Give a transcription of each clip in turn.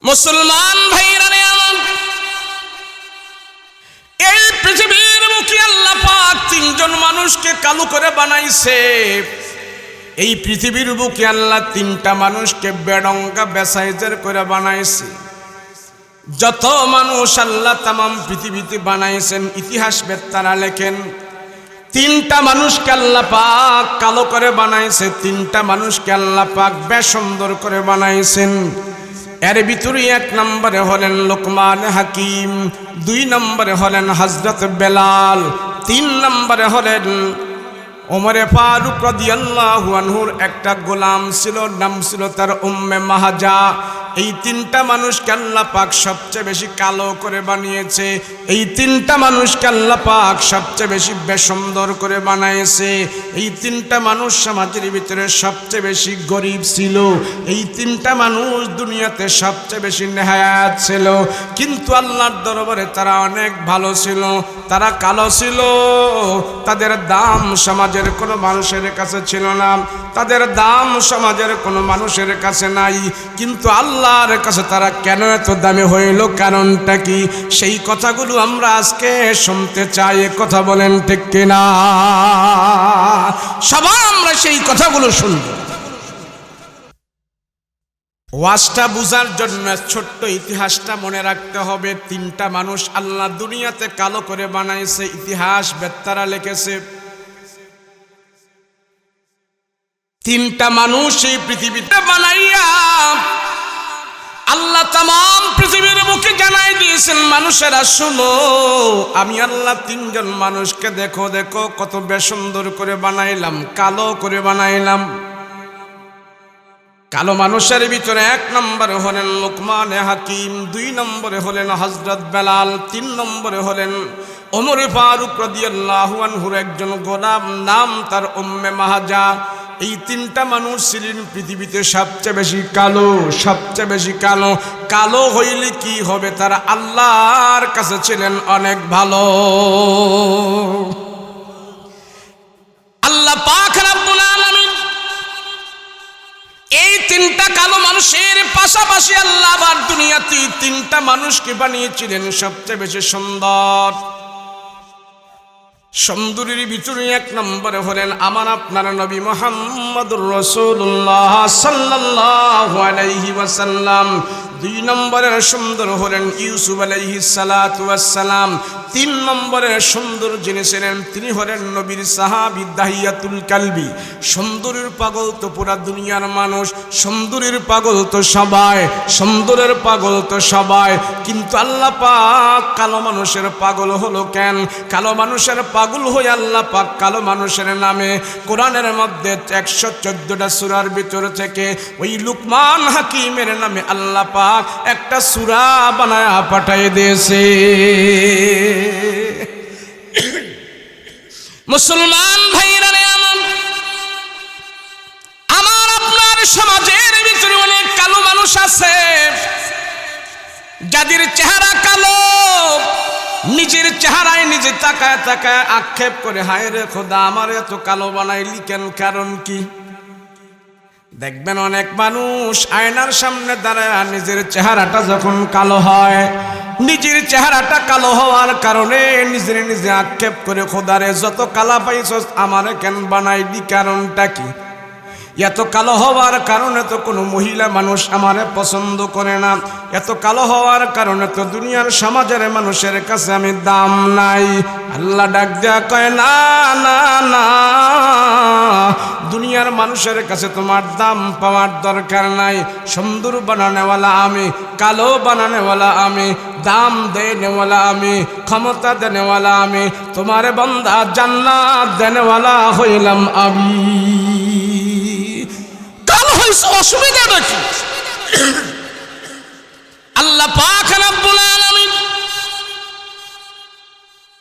মুসলমান ভাইরা রে আমার, এই পৃথিবীর মুখে আল্লাহ পাক তিনজন মানুষকে কালো করে বানাইছে। এই পৃথিবীর বুকে আল্লাহ তিনটা মানুষকে বেডঙ্গা বেসাইজের করে বানাইছে। যত মানুষ আল্লাহ তামাম পৃথিবীতে বানাইছেন, ইতিহাসবেত্তারা লেখেন তিনটা মানুষকে আল্লাহ পাক কালো করে বানাইছে, তিনটা মানুষকে আল্লাহ পাক বেসুন্দর করে বানাইছেন। এর ভিতরে এক নম্বরে হলেন লোকমান হাকিম, দুই নম্বরে হলেন হযরত বেলাল, তিন নম্বরে হলেন ওমরে ফারুক রাদিয়াল্লাহু আনহুর একটা গোলাম ছিল, নাম ছিল তার উম্মে মাহাজা। এই তিনটা মানুষকে আল্লাহ পাক সবচেয়ে বেশি কালো করে বানিয়েছে। এই তিনটা মানুষকে আল্লাহ পাক সবচেয়ে বেশি বেসুন্দর করে বানিয়েছে। এই তিনটা মানুষ সমাজের ভিতরে সবচেয়ে বেশি গরিব ছিল। এই তিনটা মানুষ দুনিয়াতে সবচেয়ে বেশি নেহায়াত ছিল, কিন্তু আল্লাহর দরবারে তারা অনেক ভালো ছিল। তারা কালো ছিল, তাদের দাম সমাজের কোনো মানুষের কাছে ছিল না, তাদের দাম সমাজের কোনো মানুষের কাছে নাই, কিন্তু আল্লাহর কাছে তারা কেন এত দামি হইল, কারণটা কি? সেই কথাগুলো আমরা আজকে শুনতে চাই। কথা বলেন ঠিক কিনা? সবাই আমরা সেই কথাগুলো শুনব। ওয়াজটা বুঝার জন্য ছোট্ট ইতিহাসটা মনে রাখতে হবে। তিনটা মানুষ আল্লাহ দুনিয়াতে কালো করে বানাইছে, ইতিহাস বেত্তারা লিখেছে। তিনটা মানুষ এই পৃথিবীতে বানাইয়া আল্লাহ তামাম পৃথিবীর মুখে জানাই দিয়েছেন, মানুষেরা শুনো, আমি আল্লাহ তিনজন মানুষকে দেখো দেখো কত বেসুন্দর করে বানাইলাম, কালো করে বানাইলাম। কালো মানুষের ভিতরে এক নম্বরে হলেন লোকমান হাকিম, দুই নম্বরে হলেন হযরত বেলাল, তিন নম্বরে হলেন ওমরে ফারুক রাদিয়াল্লাহু আনহুর একজন গোলাম, নাম তার উম্মে মাহাজা। এই তিনটা মানুষ ছিলেন পৃথিবীতে সবচেয়ে বেশি কালো, সবচেয়ে বেশি কালো। কালো হইলে কি হবে? তারা আল্লাহর কাছে ছিলেন অনেক ভালো। আল্লাহ পাক রব্বুল আলামিন এই তিনটা কালো মানুষের পাশাপাশি আল্লাহ আবার দুনিয়াতে তিনটা মানুষকে বানিয়েছিলেন সবচেয়ে বেশি সুন্দর। সুন্দরীর ভিতরে এক নম্বরে হলেন আমার আপনার নবী মুহাম্মদুর রাসূলুল্লাহ সাল্লাল্লাহু আলাইহি ওয়াসাল্লাম। দুই নম্বরের সুন্দর হলেন ইউসুফ আলাইহিস সালাতু ওয়াস সালাম। তিন নম্বরের সুন্দর যিনি ছিলেন তিনি হলেন নবীর সাহাবী দাহিয়াতুল কালবি। সুন্দরের পাগল তো পুরা দুনিয়ার মানুষ, সুন্দরের পাগল তো সবাই, সুন্দরের পাগল তো সবাই, কিন্তু আল্লাহ পাক কালো মানুষের পাগল হলো কেন? কালো মানুষের পাগল হয়ে আল্লাহ পাক কালো মানুষের নামে কোরআনের মধ্যে 114টা সূরার ভিতর থেকে ওই লুকমান হাকিমের নামে আল্লাহ পাক একটা সূরা বানায়া পাঠিয়ে দিয়েছে। মুসলমান ভাইরা রে আমার আপনার সমাজের ভিতরে অনেক কালো মানুষ আছে, যাদের চেহারা কালো, নিজের চেহারায় নিজে তাকায় তাকায় আক্ষেপ করে, হায় রে খোদা আমার এত কালো বানাইলি কেন, কারণ কি? দেখবেন অনেক মানুষ আয়নার সামনে দাঁড়ায় নিজের চেহারাটা যখন কালো হয়, নিজের চেহারাটা কালো হওয়ার কারণে নিজে নিজে আক্ষেপ করে, খোদারে যত কালা পাইছস আমারে কেন বানাইলি, কারণটা কি? এত কালো হওয়ার কারণে তো কোনো মহিলা মানুষ আমারে পছন্দ করে না, এত কালো হওয়ার কারণে তো দুনিয়ার সমাজের মানুষের কাছে আমি দাম নাই। আল্লাহ ডাক দেয়া কয়, না না না, দুনিয়ার মানুষের কাছে তোমার দাম পাওয়ার দরকার নাই। সুন্দর বানানেওয়ালা আমি, কালো বানানেওয়ালা আমি, দাম দেনেওয়ালা আমি, ক্ষমতা দেনেওয়ালা আমি, তোমার বান্দা জান্নাত দেনেওয়ালা হইলাম আমি। অসুবিধা নাকি? আল্লাহ পাক রব্বুল আলামিন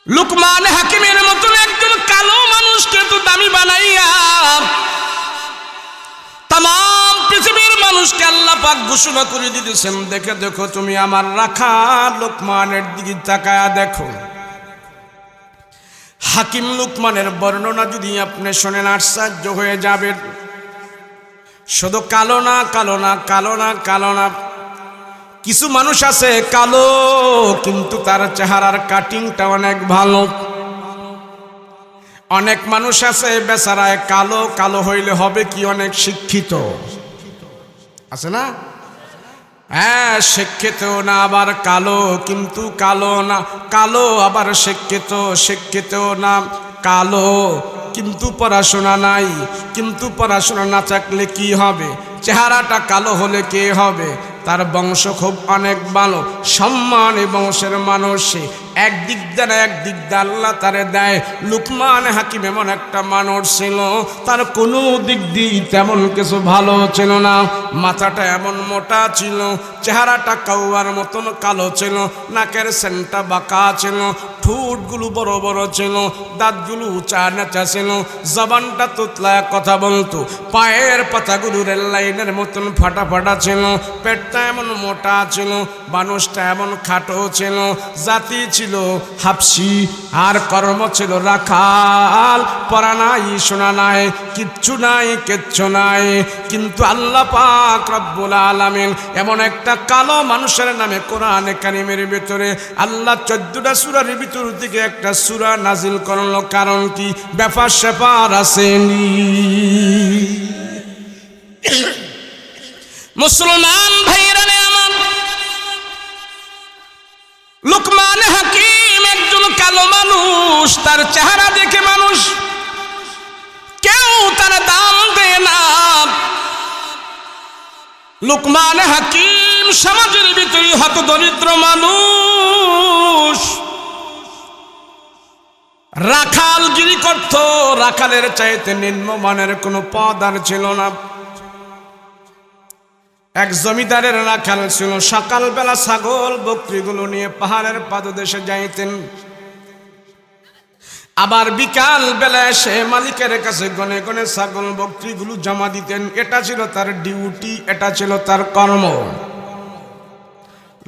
লুকমান হাকিমের মতন একজন কালো মানুষকে তো দামি বানাইয়া तमाम পৃথিবীর মানুষকে আল্লাহ পাক ঘোষণা করে দিয়েছেন, দেখে দেখো তুমি আমার রাখা লুকমানের দিকে তাকায়া দেখো। হাকিম লুকমানের বর্ণনা যদি আপনি শুনেন আশ্চর্য হয়ে যাবেন। শুধু কালো না, কালো না, কালো না, কালো না, কিছু মানুষ আছে কালো, কিন্তু তার চেহারার কাটিংটা অনেক ভালো। অনেক মানুষ আছে বেচারায় কালো, কালো হইলে হবে কি অনেক শিক্ষিত আছে না? হ্যাঁ, শিক্ষিত না আবার কালো, কিন্তু কালো না, কালো আবার শিক্ষিত, শিক্ষিত না কালো, কিন্তু পড়াশোনা নাই। কিন্তু পড়াশোনা না থাকলে কি হবে? চেহারাটা কালো হলে কে হবে? তার বংশ খুব অনেক ভালো, সম্মানী বংশের মানুষ। একদিক দিয়ে একদিক দিয়ে আল্লাহ তারে দেয়। লুকমান হাকিম এমন একটা মানুষ ছিল, তার কোনো দিক দিয়ে তেমন কিছু ভালো ছিল না। মাথাটা এমন মোটা ছিল, চেহারাটা কাউয়ার মতন কালো ছিল, নাকের সেন্টটা বাঁকা ছিল, ঠোঁটগুলো বড় বড় ছিল, দাঁতগুলো উঁচা নেচা ছিল, জবানটা তুতলায় কথা বলতো, পায়ের পাতাগুলো রেল লাইনের মতন ফাটা ফাটা ছিল, পেটটা এমন মোটা ছিল, মানুষটা এমন খাটো ছিল, জাতি ছিল হাবশি, আর কর্ম ছিল রাখাল। পড়া নাই, শোনা নাই, কিচ্ছু নাই, কিচ্ছু নাই। কিন্তু আল্লাহ পাক রব্বুল আলামিন এমন একটা কালো মানুষের নামে কোরআনে কারিমের ভিতরে আল্লাহ 14টা সূরার ভিতর থেকে একটা সূরা নাজিল করলো। কারণ কি? ব্যাপার স্যাপার আসেনি। মুসলমান ভাইরা আমার, লুকমান হাকিম একজন কালো মানুষ, তার চেহারা দেখে মানুষ কেউ তার দাম দেয় না। লুকমান হাকিম সমাজের ভিতরে হত দরিদ্র মানুষ, রাখালগিরি করত, রাখালের চাইতে নিম্নমানের কোনো পদ আর ছিল না। এক জমিদারের রাখাল ছিল, সকালবেলা ছাগল বকরিগুলো নিয়ে পাহাড়ের পাদদেশে যাইতেন, আবার বিকাল বেলা এসে মালিকের কাছে গনে গনে ছাগল বকরিগুলো জমা দিতেন। এটা ছিল তার ডিউটি, এটা ছিল তার কর্ম।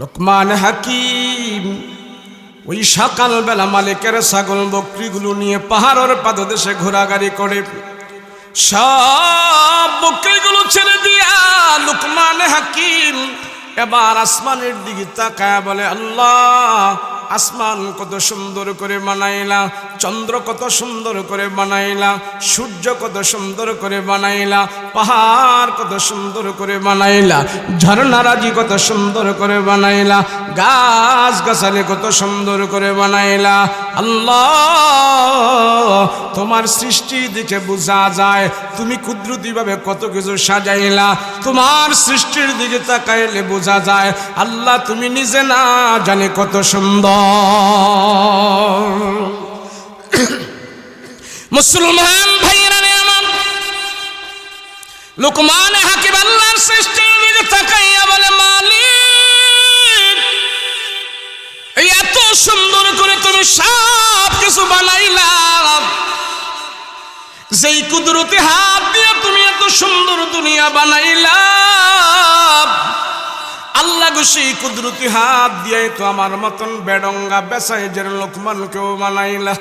লুকমান হাকিম ওই সকালবেলা মালিকের ছাগল বকরিগুলো নিয়ে পাহাড়ের পাদদেশে ঘোরাঘুরি করে সব বকরিগুলো ছেড়ে দিয়া লুকমান হাকিম এবার আসমানের দিকে তাকায় বলে, আল্লাহ, আসমান কত সুন্দর করে বানাইলা, চন্দ্র কত সুন্দর করে বানাইলা, সূর্য কত সুন্দর করে বানাইলা, পাহাড় কত সুন্দর করে বানাইলা, ঝর্ণারাজি কত সুন্দর করে বানাইলা, গাছ গাছালি কত সুন্দর করে বানাইলা। আল্লাহ, তোমার সৃষ্টি দেখে বোঝা যায় তুমি কুদরতিভাবে কত কিছু সাজাইলা। তোমার সৃষ্টির দিকে তাকাইলে বোঝা যায় আল্লাহ তুমি নিজে না জানে কত সুন্দর। মুসলমান ভাইরা আমার, লুকমান হাকিম আল্লাহর সৃষ্টির দিকে তাকাইয়া বলে, মালিক, এত সুন্দর করে তুমি সব কিছু বানাইলা, যেই কুদরতি হাত দিয়ে তুমি এত সুন্দর দুনিয়া বানাইলা, আল্লাহ গো সেই কুদরতি হাত দিয়ে তো আমার মতন বেডঙ্গা বেসাইজের লোকমানকেও বানাইলা।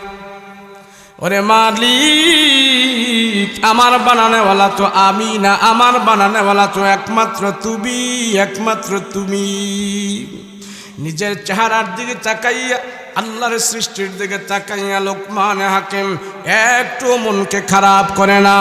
ওরে মালিক, আমার বানানেওয়ালা তো আমি না, আমার বানানেওয়ালা তো একমাত্র তুমি, একমাত্র তুমি। নিজের চেহারার দিকে তাকাইয়া, আল্লাহর সৃষ্টির দিকে তাকাইয়া লুকমান হাকিম একটু মনকে খারাপ করে না।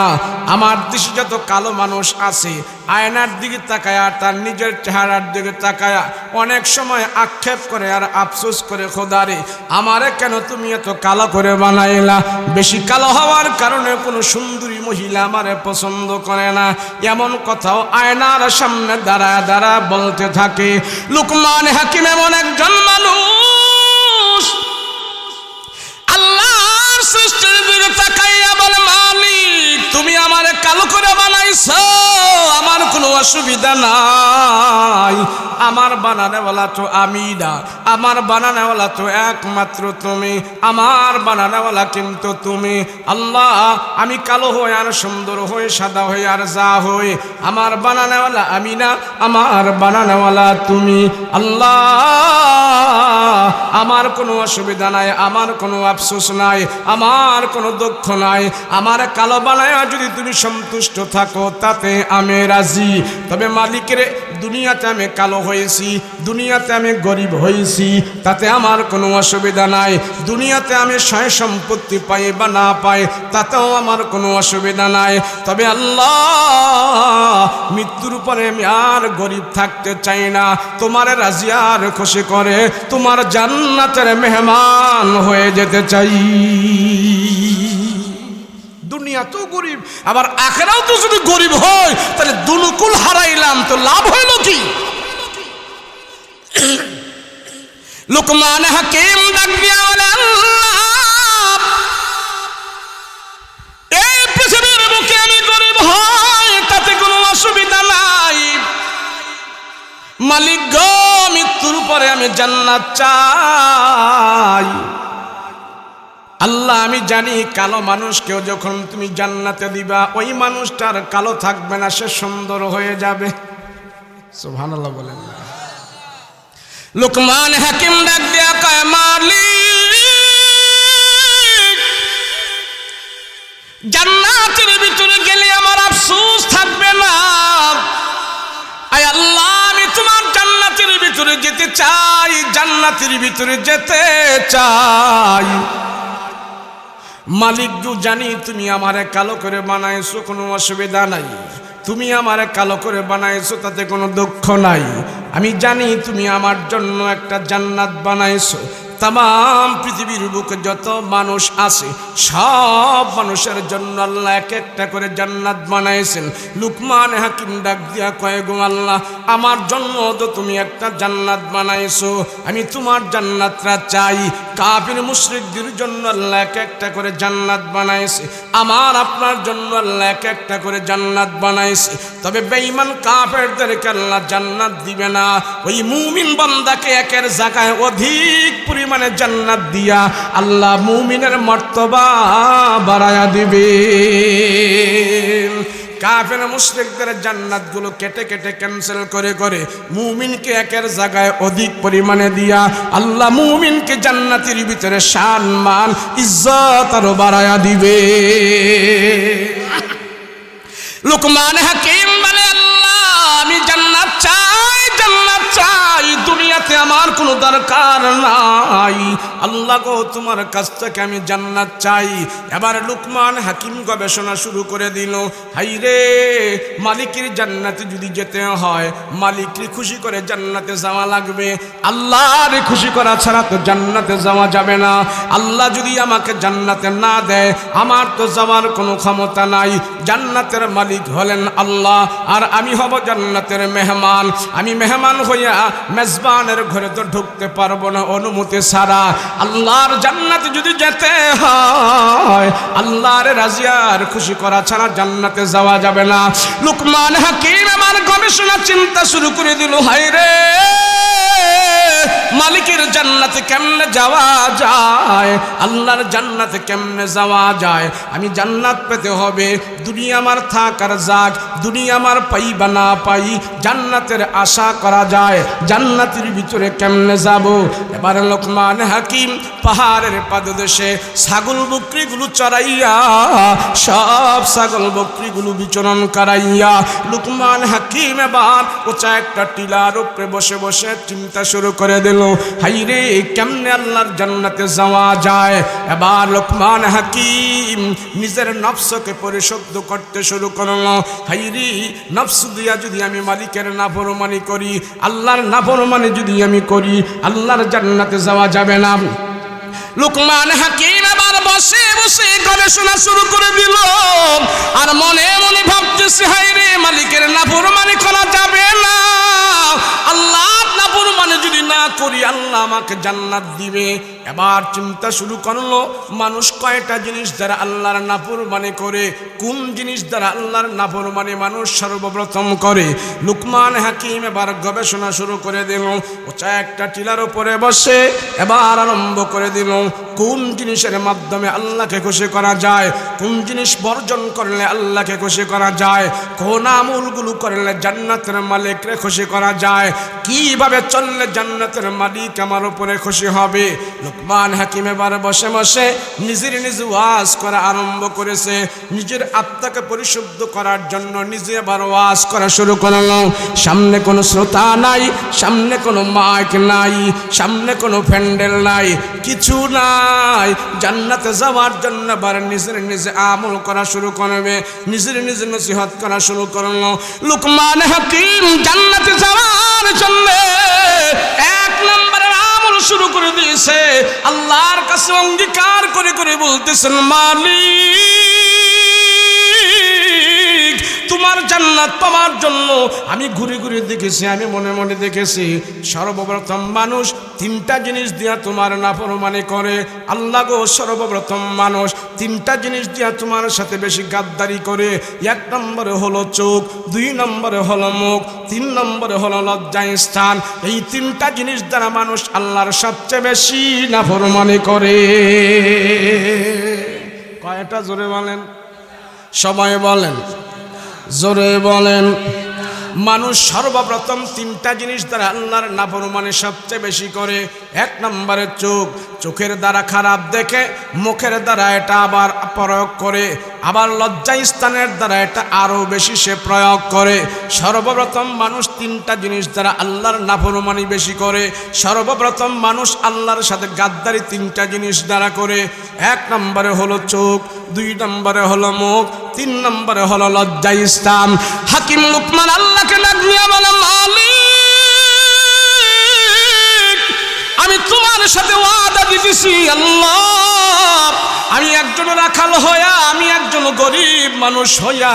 আমার দেশে যত কালো মানুষ আছে, আয়নার দিকে তাকায়া, তার নিজের চেহারার দিকে তাকায়া অনেক সময় আক্ষেপ করে আর আফসোস করে, খোদারে আমারে কেন তুমি এত কালো করে বানাইলা? বেশি কালো হওয়ার কারণে কোনো সুন্দরী মহিলা আমারে পছন্দ করে না, এমন কথাও আয়নার সামনে দাঁড়া দাঁড়া বলতে থাকে। লুকমান হাকিম এমন একজন মানুষ, আল্লাহর সৃষ্টির দিকে তাকাইয়া বলে, মালিক, তুমি আমারে কালো করে বানাইছো, আমার কোনো অসুবিধা নাই, আমার বানানেওয়ালা তো আমি না, আমার বানানেওয়ালা তো একমাত্র তুমি, আমার বানানেওয়ালা কিন্তু তুমি। আল্লাহ, আমি কালো হয়ে আর সুন্দর হয়ে সাদা হয়ে আর যা হয়ে, আমার বানানেওয়ালা আমি না, আমার বানানেওয়ালা তুমি। আল্লাহ, আমার কোনো অসুবিধা নাই, আমার কোনো আফসোস নাই, আমার কোনো দুঃখ নাই। আমার কালো বানায়া যদি তুমি সন্তুষ্ট থাকো তাতে আমি রাজি। তবে মালিকের দুনিয়াতে আমি কালো হয়েছি, দুনিয়াতে আমি গরিব হয়েছি, তাতে আমার কোনো অসুবিধা নাই। দুনিয়াতে আমি সয় সম্পত্তি পাই বা না পাই তাতেও আমার কোনো অসুবিধা নাই। তবে আল্লাহ, মৃত্যুর পরে আমি আর গরিব থাকতে চাই না। তোমার রাজি আর খুশি করে তোমার জান্নাতের মেহমান হয়ে যেতে চাই। দুনিয়া তো গরিব, আবার আখেরাও তো যদি গরিব হয় তাহলে দুনুকুল হারাইলাম, তো লাভ হইল কি? লুকমান হাকিম ডাক দিয়া বলেন, এই পৃথিবীর বুকে আমি গরিব হই তাতে কোনো অসুবিধা নাই। মালিক গো, মৃত্যুর পরে আমি জান্নাত চাই। আল্লাহ, আমি জানি কালো মানুষকেও যখন তুমি জান্নাতে দিবা ওই মানুষটার কালো থাকবে না, সে সুন্দর হয়ে যাবে। সুবহানাল্লাহ বলেন। লুকমান হাকিম ডাক দিয়া কয়, মালিক, জান্নাতের ভিতরে গেলে আমার আফসোস থাকবে না। আয় আল্লাহ, আমি তোমার জান্নাতের ভিতরে যেতে চাই, জান্নাতের ভিতরে যেতে চাই। মালিক গো, জানি তুমি আমারে কালো করে বানাইছো, কোনো অসুবিধা নাই। তুমি আমারে কালো করে বানাইছো, তাতে কোনো দুঃখ নাই। আমি জানি তুমি আমার জন্য একটা জান্নাত বানাইছো। तमाम पृथिवीर बुके যত মানুষ আছে সব মানুষের জন্য আল্লাহ এক একটা করে জান্নাত বানাইছেন। লুকমান হাকিম ডাক দিয়া কয়, গো আল্লাহ, আমার জন্য তো তুমি একটা জান্নাত বানাইছো, আমি তোমার জান্নাতটা চাই। কাফির মুশরিকদের জন্য আল্লাহ এক একটা করে জান্নাত বানাইছে, আমার আপনার জন্য আল্লাহ এক একটা করে জান্নাত বানাইছে। তবে বেঈমান কাফেরদেরকে আল্লাহ জান্নাত দিবে না, ওই মুমিন বান্দাকে একের জায়গায় অধিক পরিমাণে জান্নাত দিয়া আল্লাহ মুমিনের মর্তবা বাড়ায়া দিবে। কাফের মুশরিকদের জান্নাতগুলো কেটে কেটে ক্যান্সেল করে করে মুমিনকে একের জায়গায় অধিক পরিমাণে দিয়া আল্লাহ মুমিনকে জান্নাতের ভিতরে সম্মান ইজ্জত আরো বাড়ায়া দিবে। লুকমান হাকিম বলে, আল্লাহ, আমি জান্নাত চাই, জান্নাত চাই, দুনিয়াতে আমার কোনো দরকার নাই। আল্লাহ গো, তোমার কাছ থেকে আমি জান্নাত চাই। এবার লুকমান হাকিম গবেষণা শুরু করে দিল, হাইরে, মালিকের জান্নাতে যদি যেতে হয় মালিককে খুশি করে জান্নাতে যাওয়া লাগবে। আল্লাহরে খুশি করা ছাড়া তো জান্নাতে যাওয়া যাবে না। আল্লাহ যদি আমাকে জান্নাতে না দেয় আমার তো যাওয়ার কোনো ক্ষমতা নাই। জান্নাতের মালিক হলেন আল্লাহ, আর আমি হব জান্নাতের মেহমান। আমি মেহমান হইয়া মেজবানের ঘরে তো ঢুকতে পারবো না অনুমতি ছাড়া। আল্লাহর জান্নাতে যদি যেতে হয় আল্লাহর রাজিয়ার খুশি করা ছাড়া জান্নাতে যাওয়া যাবে না। লুকমান হাকিম আমার গবেষণা চিন্তা শুরু করে দিল, হায়রে, মালিকের জান্নাতে কেমনে যাওয়া যায়, আল্লাহর জান্নাতে কেমনে যাওয়া যায়। আমি জান্নাত পেতে হবে, দুনিয়া আমার থাক আর যাক, দুনিয়া আমার পাই বা না পাই, জান্নাতের আশা করা যায়। জান্নাতের ভিতরে কেমনে যাব? এবার লুকমান হাকিম পাহাড়ের পাদদেশে ছাগল বকরিগুলো চড়াইয়া, সব ছাগল বকরিগুলো বিচরণ করাইয়া লুকমান হাকিম এবার উঁচা একটা টিলার উপরে বসে বসে চিন্তা শুরু করে দিল, হাইরে, কেমনে আল্লাহর জান্নাতে যাওয়া যায়। এবার লুকমান হাকিম নিজের নফসকে পরিশুদ্ধ করতে শুরু করলো, হাইরে, নফস দিয়া যদি আমি মালিকের নাফরমানি করি, আল্লাহর নাফরমানি যদি আমি করি, আল্লাহর জান্নাতে যাওয়া যাবে না। লুকমান হাকিম আবার বসে বসে গবেষণা শুরু করে দিল, আর মনে মনে ভাবতেছে, হায়রে, মালিকের নাফরমানি করা যাবে না। আল্লাহ নাফরমানি যদি না করি আল্লাহ আমাকে জান্নাত দিবে। এবার চিন্তা শুরু করলো, মানুষ কয়টা জিনিস দ্বারা আল্লাহর নাফরমানি করে, কোন জিনিস দ্বারা আল্লাহর নাফরমানি মানুষ সর্বপ্রথম করে। লুকমান হাকিম এবার গবেষণা শুরু করে দিল, উঁচা একটা টিলার উপরে বসে এবার আরম্ভ করে দিল কোন জিনিসের মাধ্যমে আল্লাহকে খুশি করা যায়, কোন জিনিস বর্জন করলে আল্লাহকে খুশি করা যায়, কোন আমলগুলো করলে জান্নাতের মালিককে খুশি করা যায়, কিভাবে চললে জান্নাতের মালিক আমার উপরে খুশি হবে। লুকমান হাকিম এবার বসে বসে নিজের নিজে ওয়াজ করা আরম্ভ করেছে, নিজের আত্মাকে পরিশুদ্ধ করার জন্য নিজে এবার ওয়াজ করা শুরু করলো। সামনে কোনো শ্রোতা নাই, সামনে কোনো মাইক নাই, সামনে কোনো প্যান্ডেল নাই, কিছু নাই। জান্নাতে যাওয়ার জন্য এবার নিজের নিজে আমল করা শুরু করবে, নিজের নিজে নসিহত করা শুরু করলো। লুকমান হাকিম জান্নাতে যাওয়ার জন্য এক নম্বরের আমল শুরু করে দিয়েছে। আল্লাহর কাছে অঙ্গীকার করে করে বলতেছেন, মালিক তোমার জান্নাত পাওয়ার জন্য আমি ঘুরে ঘুরে দেখেছি, আমি মনে মনে দেখেছি, সর্বপ্রথম মানুষ তিনটা জিনিস দিয়া তোমার নাফরমানি করে। আল্লাহ গো, সর্বপ্রথম মানুষ তিনটা জিনিস দিয়া তোমার সাথে বেশি গাদ্দারি করে। এক নম্বরে হলো চোখ, দুই নম্বরে হলো মুখ, তিন নম্বরে হলো লজ্জাস্থান। এই তিনটা জিনিস দ্বারা মানুষ আল্লাহর সবচেয়ে বেশি নাফরমানি করে। কয়টা জোরে বলেন, সবাই বলেন, জোরে বলেন। মানুষ সর্বপ্রথম তিনটা জিনিস দ্বারা আল্লাহর নাফরমানি সবচেয়ে বেশি করে। এক নম্বরে চোখ, চোখের দ্বারা খারাপ দেখে, মুখের দ্বারা এটা আবার প্রয়োগ করে, আবার লজ্জাস্থানের দ্বারা এটা আরও বেশি সে প্রয়োগ করে। সর্বপ্রথম মানুষ তিনটা জিনিস দ্বারা আল্লাহর নাফরমানি বেশি করে। সর্বপ্রথম মানুষ আল্লাহর সাথে গাদ্দারি তিনটা জিনিস দ্বারা করে। এক নম্বরে হলো চোখ, দুই নম্বরে হলো মুখ, তিন নম্বরে হলো লজ্জাস্থান। হাকিম লুকমান আল্লাহকে ডাক দিয়ে বলে, মালিক আমি তোমার সাথে ওয়াদা দিতেছি, আল্লাহ আমি একজন রাখাল হইয়া, আমি একজন গরিব মানুষ হইয়া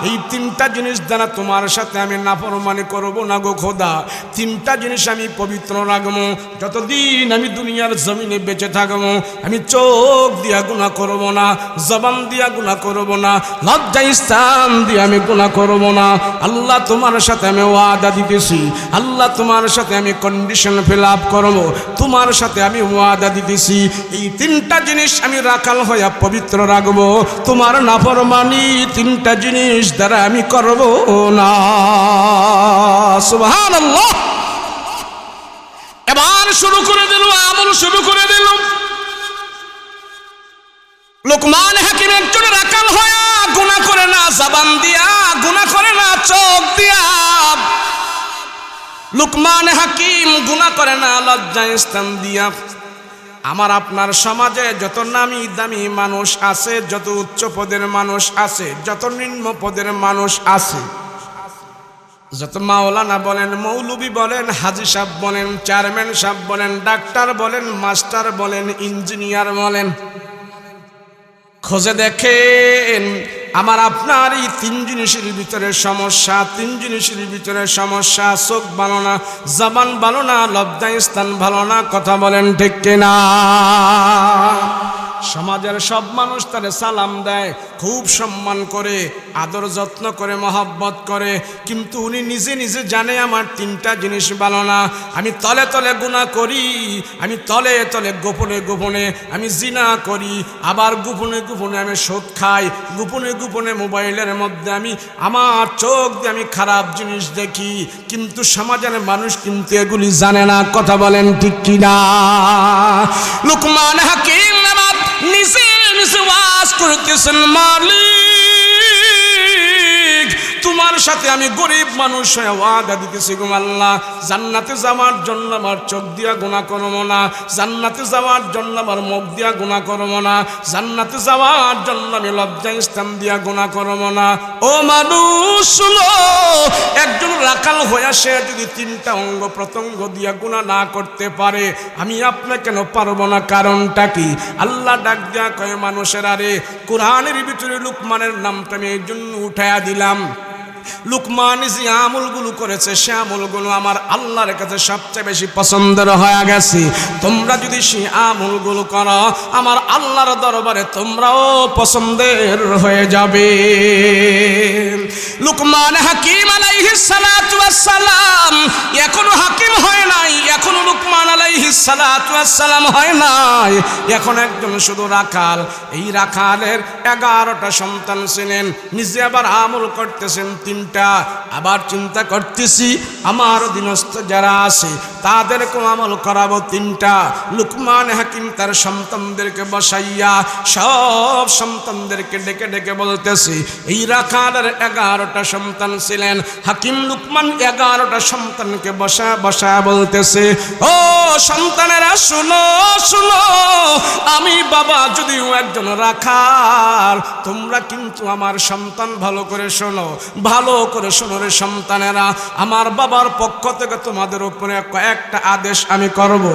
এই তিনটা জিনিস দ্বারা তোমার সাথে আমি নাফরমানি করব না গো খোদা। তিনটা জিনিস আমি পবিত্র রাখবো, যতদিন আমি দুনিয়ার জমিনে বেঁচে থাকবো। আমি চোখ দিয়া গুনাহ করব না, জবান দিয়া গুনাহ করব না, লজ্জাস্থান দিয়ে আমি গুনাহ করব না। আল্লাহ তোমার সাথে আমি ওয়াদা দিতেছি, আল্লাহ তোমার সাথে আমি কন্ডিশন ফিল আপ করবো, তোমার সাথে আমি ওয়াদা দিতেছি এই তিনটা জিনিস আমি রাখাল হইয়া পবিত্র রাখবো। তোমার নাফরমানি তিনটা জিনিস দ্বারা আমি করব না। সুবহানাল্লাহ। এবার শুরু করে দিল, আমল শুরু করে দিল। লুকমান হাকিম একজন রাখাল হইয়া গুনাহ করে না জবান দিয়া, গুনাহ করে না চোখ দিয়া। লুকমান হাকিম গুনাহ করে না লজ্জাস্থান দিয়া। আমার আপনার সমাজে যত নামি দামি মানুষ আছে, যত উচ্চ পদের মানুষ আছে, যত নিম্ন পদের মানুষ আছে, যত মাওলানা বলেন, মৌলবি বলেন, হাজি সাহেব বলেন, চেয়ারম্যান সাহেব বলেন, ডাক্তার বলেন, মাস্টার বলেন, ইঞ্জিনিয়ার বলেন, খোঁজে দেখেন আমার আপনার এই তিন জিনিসের ভিতরে সমস্যা, তিন জিনিসের ভিতরে সমস্যা। চোখ ভালো না, জবান ভালো না, লজ্জাস্থান ভালো না। কথা বলেন ঠিক কিনা? সমাজের সব মানুষ তারে সালাম দেয়, খুব সম্মান করে, আদর যত্ন করে, মহব্বত করে, কিন্তু উনি নিজে নিজে জানে আমার তিনটা জিনিস ভালো না। আমি তলে তলে গুনাহ করি, আমি তলে তলে গোপনে গোপনে আমি জিনা করি, আবার গোপনে গোপনে আমি সুদ খাই, গোপনে গোপনে মোবাইলের মধ্যে আমি আমার চোখ দিয়ে আমি খারাপ জিনিস দেখি, কিন্তু সমাজের মানুষ কিন্তু এগুলি জানে না। কথা বলেন ঠিক কিনা? লুকমান হাকিম নিজে নিজে ওয়াজ করতেছেন, মালিক তোমার সাথে আমি গরিব মানুষ হয়ে ওয়াদা দিতেছি গো আল্লাহ, জান্নাতে যাওয়ার জন্য আমার চোখ দিয়া গুনাহ করব না, জান্নাতে যাওয়ার জন্য আমার মুখ দিয়া গুনাহ করব না, জান্নাতে যাওয়ার জন্য আমি লজ্জাস্থান দিয়া গুনাহ করব না। ও মানুষ শুনো, একজন রাখাল হয়ে সে যদি তিনটা অঙ্গ প্রত্যঙ্গ দিয়া গুনাহ না করতে পারে, আমি আপনি কেন পারবো না? কারণটা কি? আল্লাহ ডাক দিয়া কয়, মানুষের আরে কোরআনের ভিতরে লুকমানের নামটা আমি এই জন্য উঠাইয়া দিলাম, লুকমান যে আমলগুলো করেছে সে আমলগুলো আমার আল্লাহর কাছে সবচেয়ে বেশি পছন্দের হয়ে গেছে। তোমরা যদি সে আমলগুলো করো আমার আল্লাহর দরবারে তোমরাও পছন্দের হয়ে যাবে। লুকমান হাকিম আলাইহিস সালাতু ওয়াস সালাম এখনো হাকিম হয় নাই, এখনো লুকমান আলাইহিস সালাতু ওয়াস সালাম হয় নাই, এখন একজন শুধু রাখাল। এই রাখালের 11টা সন্তান ছিলেন, নিজে আবার আমল করতেছেন 3টা। আবার চিন্তা করতেছি আমার অধীনস্থ যারা আছে তাদেরকে আমল করাবো 3টা। লুকমান হাকিম তার সন্তানদেরকে বসাইয়া সব সন্তানদেরকে ডেকে ডেকে বলতেছি, এই রাখালের 11টা সন্তান ছিলেন, হাকিম লুকমান 11টা সন্তানকে বসা বসা বলতেছে, ও সন্তানেরা শুনো শুনো, আমি বাবা যদিও একজন রাখাল, তোমরা কিন্তু আমার সন্তান ভালো করে শোনো, ভালো করে শোনো রে সন্তানেরা। আমার বাবার পক্ষ থেকে তোমাদের উপরে কয়েকটা আদেশ আমি করব,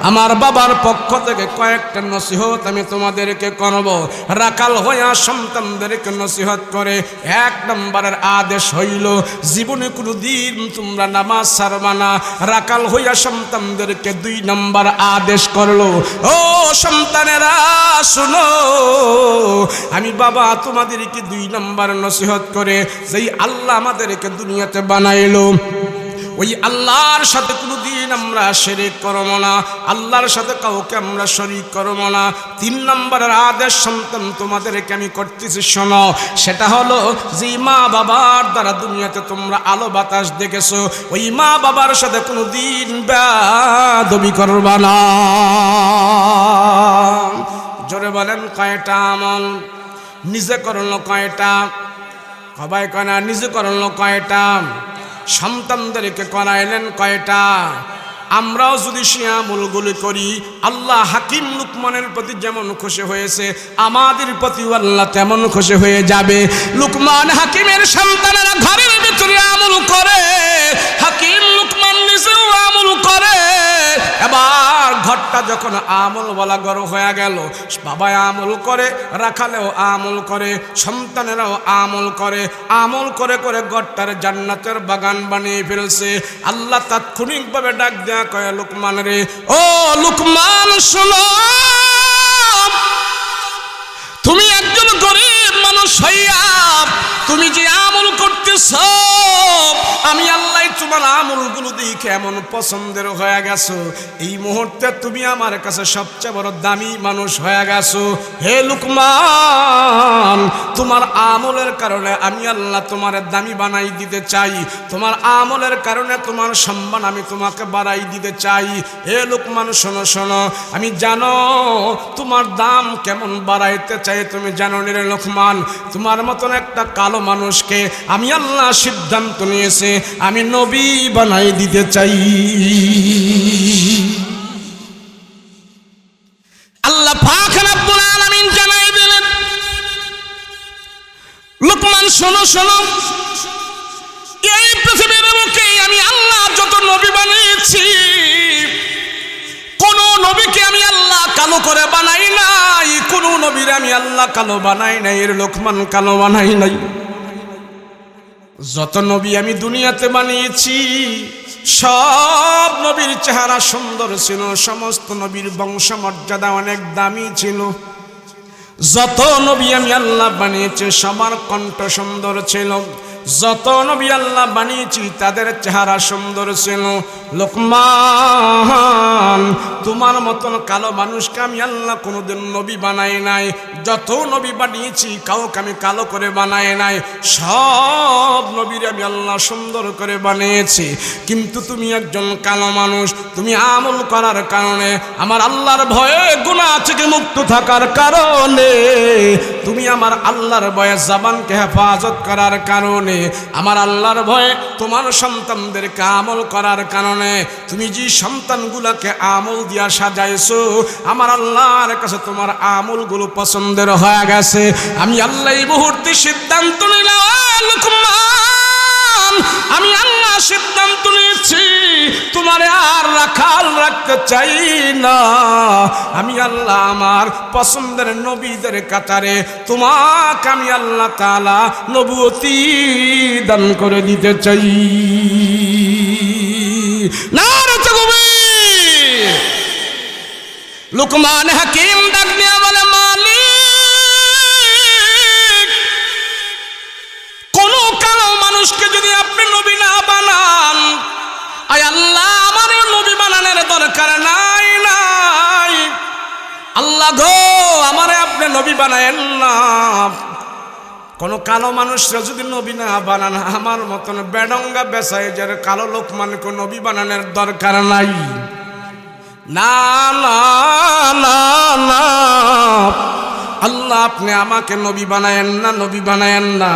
আমার বাবার পক্ষ থেকে কয়েকটা নসিহত আমি তোমাদেরকে করব। রাখাল হইয়া সন্তানদেরকে নসিহত করে 1 নম্বরের আদেশ হইল জীবনে কোনো দিন তোমরা নামাজ ছাড়বা না। রাখাল হইয়া সন্তানদেরকে 2 নম্বর আদেশ করলো, ও সন্তানেরা শুনো, আমি বাবা তোমাদেরকে 2 নম্বর নসিহত করে যেই আল্লাহ আমাদেরকে দুনিয়াতে বানাইলো ওই আল্লাহর সাথে কোনোদিন আমরা শিরক করব না, আল্লাহর সাথে কাউকে আমরা শরীক করব না। 3 নম্বরের আদেশ সন্তান তোমাদেরকে আমি করতেছি শোনো, সেটা হলো যে মা বাবার দ্বারা দুনিয়াতে তোমরা আলো বাতাস দেখেছো, ওই মা বাবার সাথে কোনোদিন বেয়াদবি করবা না। জোরে বলেন কয়টা আমল নিজে করলো, কয়টা? সবাই কয় না, নিজে করলো কয়টা? সন্তানদেরকে করাইলেন কয়টা? আমরাও যদি সে আমলগুলি করি আল্লাহ হাকিম লুকমানের প্রতি যেমন খুশি হয়েছে আমাদের প্রতিও আল্লাহ তেমন খুশি হয়ে যাবে। লুকমান হাকিমের সন্তানেরা ঘরের ভিতরে আমল করে, হাকিম লুকমান নিজেও আমল করে। এবার ঘরটা যখন আমল বলা গরম হয়ে গেল, বাবা আমল করে, রাখালেও আমল করে, সন্তানেরাও আমল করে, আমল করে করে ঘরটার জান্নাতের বাগান বানিয়ে ফেলছে। আল্লাহ তাৎক্ষণিকভাবে ডাক দেয়া কয়, লুকমান রে, ও লুকমান শোনো, তুমি একজন গরিব মানুষ হইয়া তুমি যে আমল করতেছ, আমি আল্লাহ তোমার আমলগুলো দেখে এমন পছন্দের হয়ে গেছো, এই মুহূর্তে তুমি আমার কাছে সবচেয়ে বড় দামি মানুষ হয়ে গেছো। হে লুকমান, তোমার আমলের কারণে আমি আল্লাহ তোমার দামি বানাই দিতে চাই, তোমার আমলের কারণে তোমার সম্মান আমি তোমাকে বাড়াই দিতে চাই। হে লুকমান শোনো শোনো, আমি জানো তোমার দাম কেমন বাড়াইতে চাই, তুমি জানো রে লুকমান, তোমার মতন একটা কালো মানুষকে আমি আল্লাহ সিদ্ধান্ত নিয়েছে আমি নবী বানাই দিতে চাই। আল্লাহ পাক রব্বুল আলামিন জানাই দিলেন, লুকমান শোনো শোনো, এই পৃথিবীর বুকে আমি আল্লাহ যত নবী বানিয়েছি কোন নবীকে আমি আল্লাহ কালো করে বানাই নাই, কোন নবীর আমি আল্লাহ কালো বানাই নাই, এর লুকমান কালো বানাই নাই। যত নবী আমি দুনিয়াতে বানিয়েছি সব নবীর চেহারা সুন্দর ছিল, সমস্ত নবীর বংশমর্যাদা অনেক দামি ছিল। যত নবী আমি আল্লাহ বানিয়েছি সবার কণ্ঠ সুন্দর ছিল, যত নবী আল্লাহ বানিয়েছি তাদের চেহারা সুন্দর ছিল। লুকমান, তোমার মতন কালো মানুষকে আমি আল্লাহ কোনোদিন নবী বানাই নাই, যত নবী বানিয়েছি কাউকে আমি কালো করে বানাই নাই, সব নবীর আমি আল্লাহ সুন্দর করে বানিয়েছি। কিন্তু তুমি একজন কালো মানুষ, তুমি আমল করার কারণে, আমার আল্লাহর ভয়ে গুনাহ থেকে মুক্ত থাকার কারণে, তুমি আমার আল্লাহর ভয়ে জবানকে হেফাজত করার কারণে, আমার আল্লাহর ভয়ে তোমার সন্তানদেরকে আমল করার কারণে, তুমি যে সন্তানগুলোকে আমল দিয়া সাজাইছো, আমার আল্লাহর কাছে তোমার আমলগুলো পছন্দের হয়ে গেছে। আমি আল্লাহ এই মুহূর্তে সিদ্ধান্ত নিলাম, লুকমান, আমি আল্লাহ সিদ্ধান্ত নিয়েছি তোমারে আর রাখাল রাখতে যেতে চাই না। আমি আল্লাহ আমার পছন্দের নবীদের কাতারে তোমাকে আমি আল্লাহ তাআলা নবুয়তি দান করে দিতে চাই। নারে তাকবীর। লুকমান হাকিম ডাক দিয়া বলে, মালিক, কোন কালো মানুষকে যদি আপনি নবী না বানান, আয় আল্লাহ আমার নবী বানানোর দরকার নাই। আল্লাহ গো, আমারে আপনি নবী বানায়েন না। কোন কালো মানুষরা যদি নবী না বানান, আমার মতন বেডঙ্গা বেসাইজের কালো লোকমানকে নবী বানানোর দরকার নাই। না না না না, আল্লাহ আপনি আমাকে নবী বানায়েন না, নবী বানায়েন না।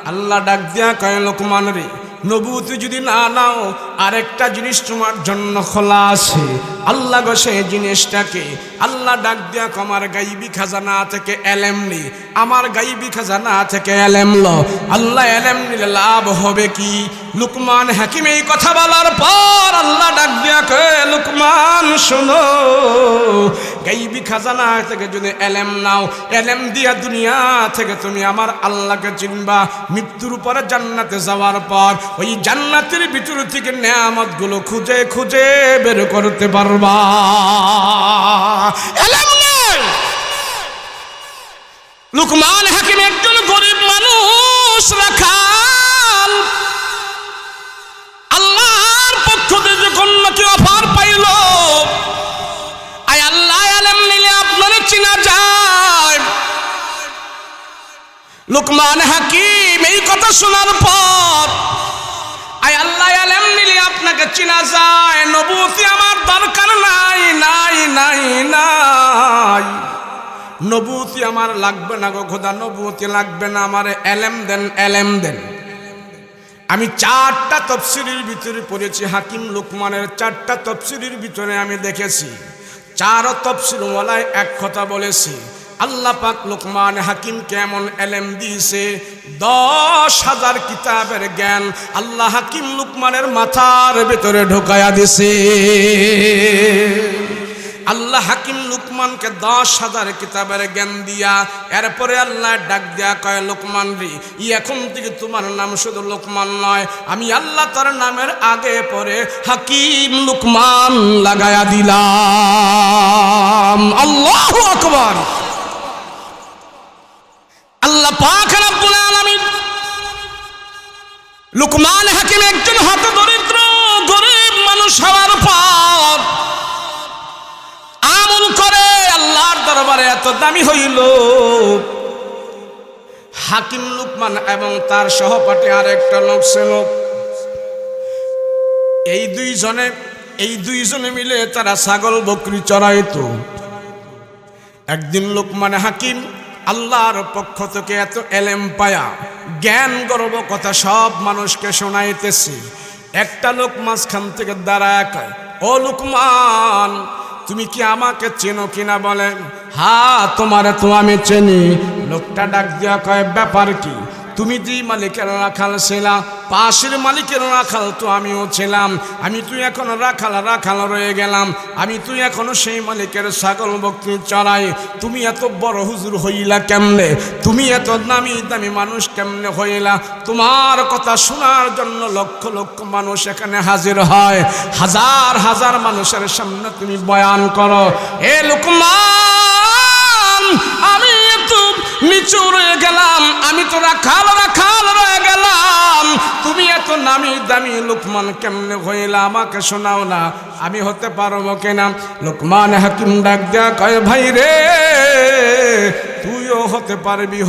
আল্লাহ ডাক দিয়া কয়, লোকমান রে, নবুয়তি যদি না নাও, আরেকটা জিনিস তোমার জন্য খোলা আছে। আল্লাহ গো, সেই জিনিসটাকে আল্লাহ ডাক দিয়া আমার গাইবি খাজানা থেকে এলেম নি, আমার গাইবি খাজানা থেকে এলেম লো। আল্লাহ এলেম নিলে লাভ হবে কি? লুকমান হাকিম এই কথা বলার পর আল্লাহ ডাক দিয়া কয়, লুকমান শোনো, গাইবি খাজানা থেকে যদি এলেম নাও, এলেম দিয়া দুনিয়া থেকে তুমি আমার আল্লাহকে চিনবা। মৃত্যুর পরে জান্নাতে যাওয়ার পর ওই জান্নাতের ভিতর থেকে নেয়ামত গুলো খুঁজে খুঁজে বের করতে পারবা। এলেম নেই। লুকমান হাকিম একজন গরিব মানুষ, রাখাল। আল্লাহর পক্ষ থেকে যখন নাকি অফার পাইল, আয় আল্লাহ এলেম নিলে আপনারে চিনা যায়। লুকমান হাকিম এই কথা শোনার পর, আয় আল্লাহ এলেম নিলে আপনাকে চিনা যায়, নবুয়তি আমার দরকার নাই নাই নাই নাই, নবুয়তি আমার লাগবে না গো খোদা, নবুয়তি লাগবে না, আমার এলেম দেন, এলেম দেন। আমি 4টা তাফসীরের ভিতরে পড়েছি, হাকিম লুকমানের 4টা তাফসীরের ভিতরে আমি দেখেছি 4 তাফসীরওয়ালায় এক কথা বলেছি। আল্লাহ পাক লুকমান হাকিম কেমন এলেম দিয়েছে, 10,000 কিতাবের জ্ঞান আল্লাহ হাকিম লুকমানের মাথার ভেতরে ঢোকায়া দিছে। আল্লাহ হাকিম লুকমানকে 10,000 কিতাবের জ্ঞান দিয়া এরপরে আল্লাহ ডাক দেয়া কয়, লুকমান রে, এখন থেকে তোমার নাম শুধু লুকমান নয়, আমি আল্লাহ তার নামের আগে পরে হাকিম লুকমান লাগায়া দিলাম। আল্লাহু আকবার। আল্লাহ পাক রব্বুল আলামিন লুকমান হাকিম একজন হত দরিদ্র গরিব মানুষ হওয়ার পর আমল করে আল্লাহর দরবারে এত দামি হইল। হাকিম লুকমান এবং তার সহপাঠী আরেকটা লোক ছিল, এই দুইজনে মিলে তারা ছাগল বকরি চড়াইতো। একদিন লুকমান হাকিম আল্লাহর পক্ষ থেকে এত এলেম পায়া জ্ঞান গর্ব কথা সব মানুষকে শোনাইতেছে। একটা লোক মাঝখান থেকে দাঁড়ায় কয়, ও লুকমান, তুমি কি আমাকে চেনো কিনা? বলেন, হ্যাঁ, তোমারে তো আমি চিনি। লোকটা ডাক দিয়া কয়, ব্যাপার কি? তুমি যে মালিকের রাখাল ছিলা, পাশের মালিকের রাখাল তো আমিও ছিলাম। আমি তুই এখন রাখাল রয়ে গেলাম। আমি তুই এখনো সেই মালিকের ছাগল বকরি চড়াই। তুমি এত বড় হুজুর হইলা কেমনে? তুমি এত দামি দামি মানুষ কেমনে হইলা? তোমার কথা শোনার জন্য লক্ষ লক্ষ মানুষ এখানে হাজির হয়, হাজার হাজার মানুষের সামনে তুমি বয়ান করো। এ লুকমান, আমি একটু নিচু রয়ে গেলাম, আমি তো রাখাল রয়ে গেলাম। তুমি এত নামি দামি লুকমান কেমনে হইলা? আমাকে শোনাও না, আমি হতে পারবো কিনা? লুকমান হাকিম ডাক দেয়া কয়, ভাই রে, তুইও হতে পারবি।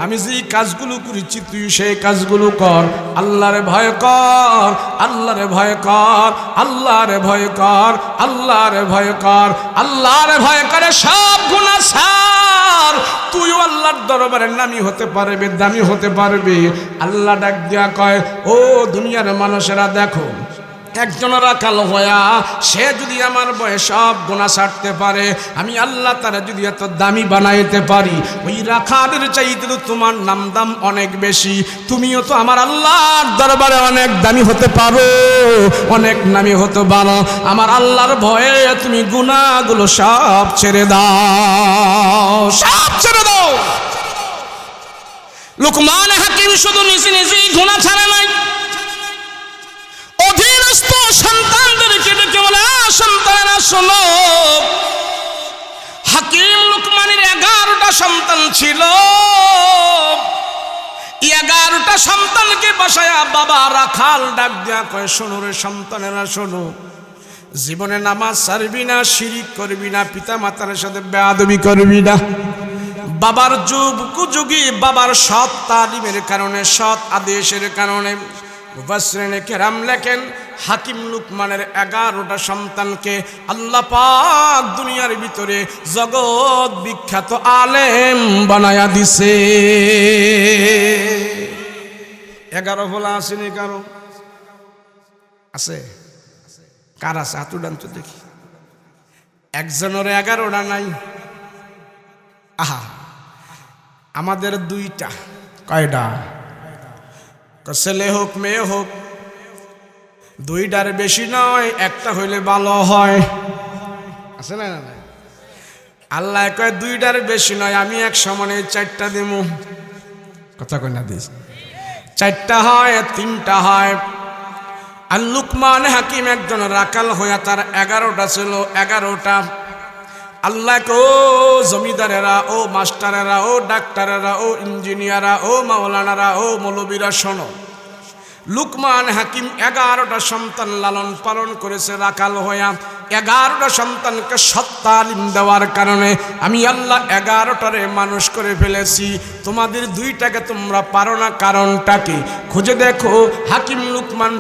আমি যে কাজগুলো করেছি তুই সেই কাজগুলো কর। আল্লাহরে ভয় কর, আল্লাহরে ভয় কর, আল্লাহরে ভয় কর, আল্লাহরে ভয় কর, আল্লাহরে ভয় করে সব গুনাহ ছাড়। তুইও আল্লাহর দরবারে নামি হতে পারবি, দামি হতে পারবি। আল্লাহ ডাক দিয়া কয়, ও দুনিয়ার মানুষেরা দেখো, একজন রাখাল হয়া সে যদি আমার বয়ে সব গুনাহ ছাড়তে পারে, আমি আল্লাহ তারা যদি এত দামি বানাইতে পারি, ওই রাখালের চাইতে তো তোমার নাম দাম অনেক বেশি। তুমিও তো আমার আল্লাহর দরবারে অনেক দামি হতে পারো, অনেক নামি হতে পারো। আমার আল্লাহর ভয়ে তুমি গুনাহগুলো সব ছেড়ে দাও, সব ছেড়ে দাও। লুকমান হাকিম শুধু নিজে নিজেই গুনাহ ছাড়ে নাই, অধীনস্থ সন্তানদেরকে ডেকে বলে, সন্তানেরা শোনো, হাকিম লুকমানের 11টা সন্তান ছিল। 11টা সন্তানকে বসায়া বাবা রাখাল ডাক দেয়া কয়, শোনো রে সন্তানেরা শোনো, জীবনে নামাজ ছাড়বি না, শিরিক করবি না, পিতা মাতার সাথে বেয়াদবি করবি না। বাবার যুগ কুযুগী বাবার সৎ তালিমের কারণে, সৎ আদেশের কারণে মুফাসসিরিনে কেরাম লেখেন, হাকিম লুকমানের 11টা সন্তানকে আল্লাহ পাক দুনিয়ার ভিতরে জগৎ বিখ্যাত আলেম বানায়া দিছে। 11 বলা আসেনি কারো? আছে? কার আছে? হাত উঠান তো দেখি। একজনের 11টা নাই। আহা, আমাদের 2টা। কয়টা? ছেলে হোক মেয়ে হোক, 2টার বেশি নয়, একটা হইলে ভালো হয়। আছে না? আল্লাহ কয় 2টার বেশি নয়, আমি এক সমানে 4টা দিব। কথা কই না দিস? 4টা হয়, 3টা হয়। আর লুকমান হাকিম একজন রাখাল হইয়া তার 11টা ছিল। 11টা আল্লাহ ও জমিদারেরা, ও মাস্টারেরা, ও ডাক্তারেরা, ও ইঞ্জিনিয়াররা, ও মাওলানারা, ও মৌলবীরা শোনো, লুকমান হাকিম 11টা সন্তান লালন পালন করেছে রাখাল হইয়া। 11টা সন্তানকে সৎ তালিম দেওয়ার কারণে আমি আল্লাহ 11টারে মানুষ করে ফেলেছি। তোমাদের 2টাকে তোমরা পারো না, কারণটা কি? খুঁজে দেখো। হাকিম লুকমান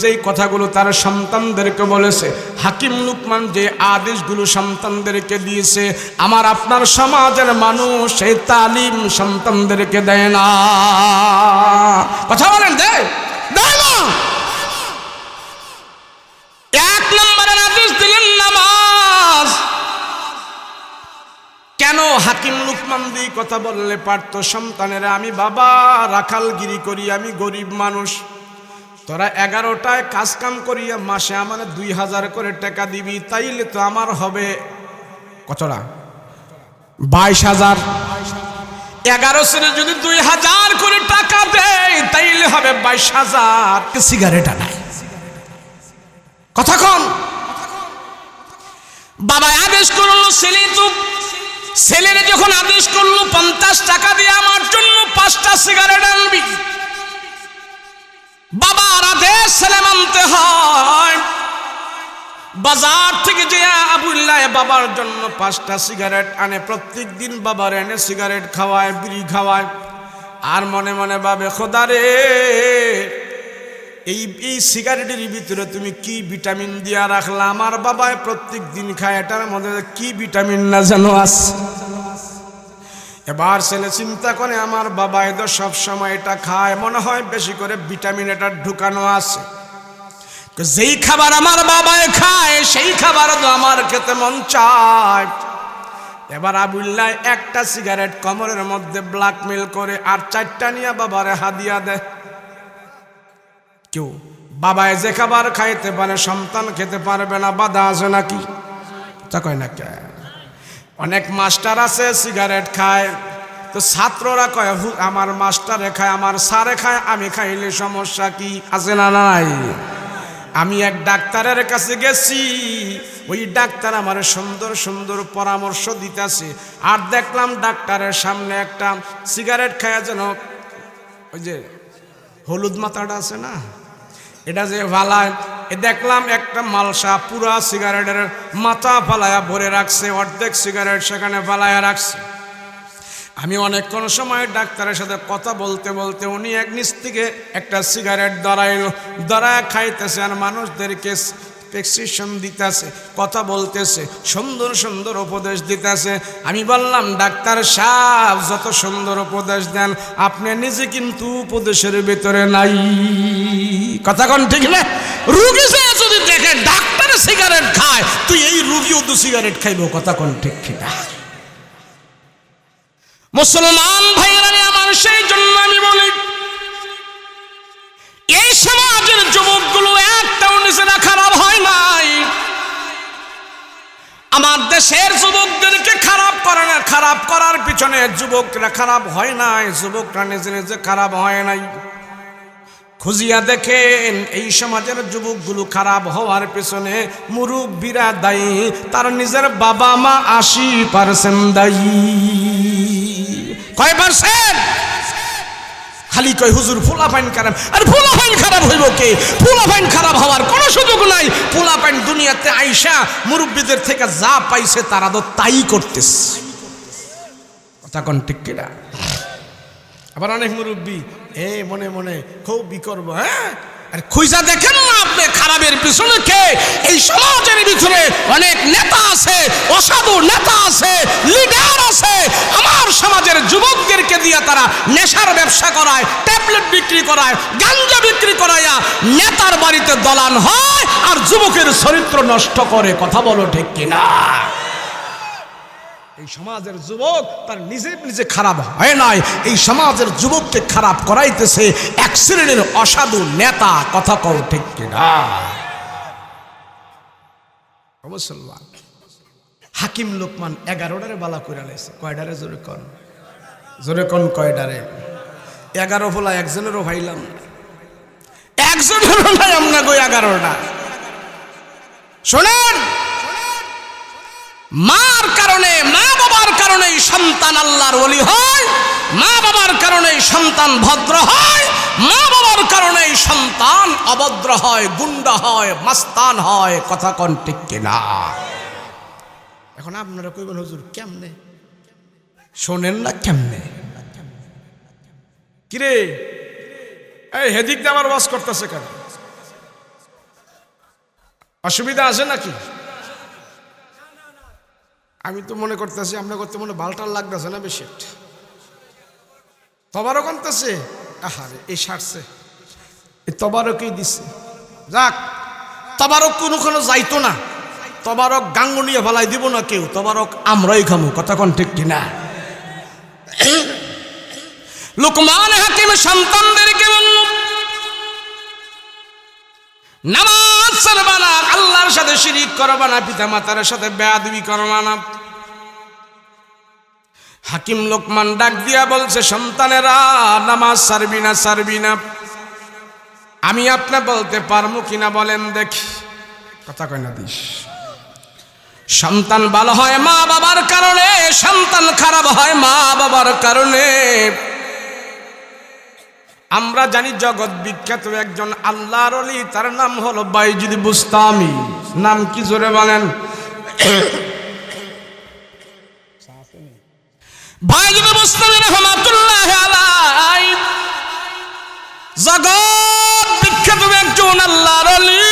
যেই কথাগুলো তার সন্তানদেরকে বলেছে, হাকিম লুকমান যে আদেশগুলো সন্তানদেরকে দিয়েছে, আমার আপনার সমাজের মানুষ সেই তালিম সন্তানদেরকে দেয় না। কথা বলেন, দেয় না? 1 নম্বরের আদেশ দিলেন নামাজ। কেন হাকিম লুকমান দিয়ে কথা বললে পারত? সন্তানেরা, আমি বাবা রাখালগিরি করি, আমি গরিব মানুষ, তোরা 11টায় কাজ কাম করিয়া মাসে আমার 2000 করে টাকা দিবি, তাইলে তো আমার হবে কতটা? 22,000। 11 ছেলে যদি 2000 করে টাকা দেয়, তাইলে হবে 22,000। সিগারেট আনায়। কথা কন। বাবা আদেশ করলো, ছেলে তো ছেলেরে যখন আদেশ করলো 50 টাকা দিয়ে আমার জন্য 5টা সিগারেট আনবি, বাবার আদেশ ছেলে মানতে হয়। বাজার থেকে যে আবুল্লাহ বাবার জন্য 5টা সিগারেট আনে, প্রত্যেক দিন বাবার এনে সিগারেট খাওয়ায়, বিড়ি খাওয়ায়। আর মনে মনে ভাবে, খোদা রে, এই সিগারেটের ভিতরে তুমি কি ভিটামিন দিয়া রাখলা? আমার বাবায় প্রত্যেক দিন খায়, এটার মধ্যে কি ভিটামিন না জানো আছে। এবার ছেলে চিন্তা করে, আমার বাবা এতো সব সময় এটা খায়, মনে হয় বেশি করে ভিটামিন এটা ঢুকানো আছে। যেই খাবার আমার বাবায় খায়, সেই খাবার তো আমার খেতে মন চায়। এবার আবুল্লাহ 1টা সিগারেট কমরের মধ্যে ব্ল্যাকমেল করে আর 4টা নিয়ে বাবারে হাদিয়া দেয়। কেউ বাবায় যে খাবার খাইতে পারে সন্তান খেতে পারবে না, বাধা আছে নাকি? তা কয় না কে? অনেক মাস্টার আছে সিগারেট খায়, তো ছাত্ররা কয় আমার মাস্টারে খায়, আমার স্যারে খায়, আমি খাইলে সমস্যা কি? আছে না নাই? আমি এক ডাক্তারের কাছে গেছি, ওই ডাক্তার আমার সুন্দর সুন্দর পরামর্শ দিতেছে, আর দেখলাম ডাক্তারের সামনে একটা সিগারেট খায় যেন ওই যে হলুদ মাথাটা আছে না, এটা যে ফালায়, দেখলাম একটা মালসা পুরা সিগারেটের মাথা ফালায়া ভরে রাখছে, অর্ধেক সিগারেট সেখানে ফালায়া রাখছে। আমি অনেকক্ষণ সময় ডাক্তারের সাথে কথা বলতে বলতে উনি এক নিচ থেকে একটা সিগারেট ধরায় খাইতেছে, আর মানুষদেরকে প্রেসক্রিপশন দিতেছে, কথা বলতেছে, সুন্দর সুন্দর উপদেশ দিতেছে। আমি বললাম, ডাক্তার সাহেব যত সুন্দর উপদেশ দেন, আপনি নিজে কিন্তু উপদেশের ভিতরে নাই। কথা কোন ঠিক না? রুগী চেয়েছে কেউ দু সিগারেট খাইব, কথা কোন ঠিক কিনা? মুসলমান ভাইরা আমার, সেই জন্য আমি বলি এই সমাজের যুবকগুলো একটাও নিজেরা খারাপ হয় নাই। আমার দেশের যুবকদেরকে খারাপ করার পিছনে যুবকরা খারাপ হয় নাই, যুবকরা নিজে নিজে খারাপ হয় নাই। খুঁজিয়া দেখেন এই সমাজের যুবকগুলো খারাপ হওয়ার পিছনে মুরব্বীরা দায়ী, তার নিজের বাবা মা 80% দায়ী। কয় পার্সেন্ট? খালি কয় হুজুর পোলাপাইন খারাপ। আর পোলাপাইন খারাপ হইব কে? পোলাপাইন খারাপ হওয়ার কোনো সুযোগ নাই। পোলাপাইন দুনিয়াতে আইসা মুরব্বীদের থেকে যা পাইছে তারা তো তাই করতেছে, কথা কোন ঠিক কিনা? আবার অনেক মুরব্বী মনে মনে খুব বিকরব, হ্যাঁ। আর খুঁজা দেখেন না আপনি খারাপের পিছনে কে? এই সমাজের ভিতরে অনেক নেতা আছে, অসাধু নেতা আছে, লিডার আছে। আমার সমাজের যুবকদেরকে দিয়ে তারা নেশার ব্যবসা করায়, ট্যাবলেট বিক্রি করায়, গাঞ্জা বিক্রি করায়া নেতার বাড়িতে দলান হয় আর যুবকের চরিত্র নষ্ট করে, কথা বলো ঠিক কিনা? এই সমাজের যুবক তার নিজে নিজে খারাপ হয় নাই, এই সমাজের যুবককে খারাপ করাইতেছে এক শ্রেণীর অসাধু নেতা, কথা কও ঠিক কিনা? মুসলমান হাকিম লোকমান 11টারে বালা কইরা লাইছে। কয়ডারে? জোরে কোন কয়ডারে? 11 ফলা একজনেরও ভাইলাম, একজনেরও নাই আমরা গো 11টা। শোনেন, মার কারণে, মা বাবার কারণেই সন্তান আল্লাহর ওলি হয়, মা বাবার কারণেই সন্তান ভদ্র হয়, মা বাবার কারণেই সন্তান অভদ্র হয়, গুন্ডা হয়, মাস্তান হয়, কথা কোন ঠিক কিনা? এখন আপনারা কইবেন হুজুর কেমনে? শোনেন না কেমনে? কিরে এই হেদিক দিয়ে আমার ওয়াজ করতেছে কেন? অসুবিধা আছে নাকি? আমি তো মনে করতেছি আমরা করতে মনে বালটাল লাগতেছে না বেশি? তবারক আনতেছে, আহারে এই সারছে, এই তবারকই দিচ্ছে। যাক, তবারক কোনো যাইতো না, তবারক গাঙ্গুনিয়া ভালাই দিব না কেউ, তবারক আমরাই খামু, কথা কোন ঠিক কিনা? লুকমান হাকিম সন্তানদেরকে বলল, নামাজ ছাড়বা না, আল্লাহর সাথে শিরিক করবা না, পিতা মাতার সাথে বেয়াদবি করবা না। হাকিম লোকমান ডাক দিয়া বলছে, সন্তানেরা নামাজ ছাড়বি না। আমি আপনি বলতে পারবো কিনা বলেন দেখি, কথা কয় না দিস। সন্তান ভালো হয় মা বাবার কারণে, সন্তান খারাপ হয় মা বাবার কারণে। আমরা জানি জগৎ বিখ্যাত একজন আল্লাহর ওলি, তার নাম হলো বাইজিদ বুস্তামি। নাম কি জোরে বলেন? বাইজিদ বুস্তামি রাহমাতুল্লাহি আলাইহি জগৎ বিখ্যাত একজন আল্লাহর ওলি।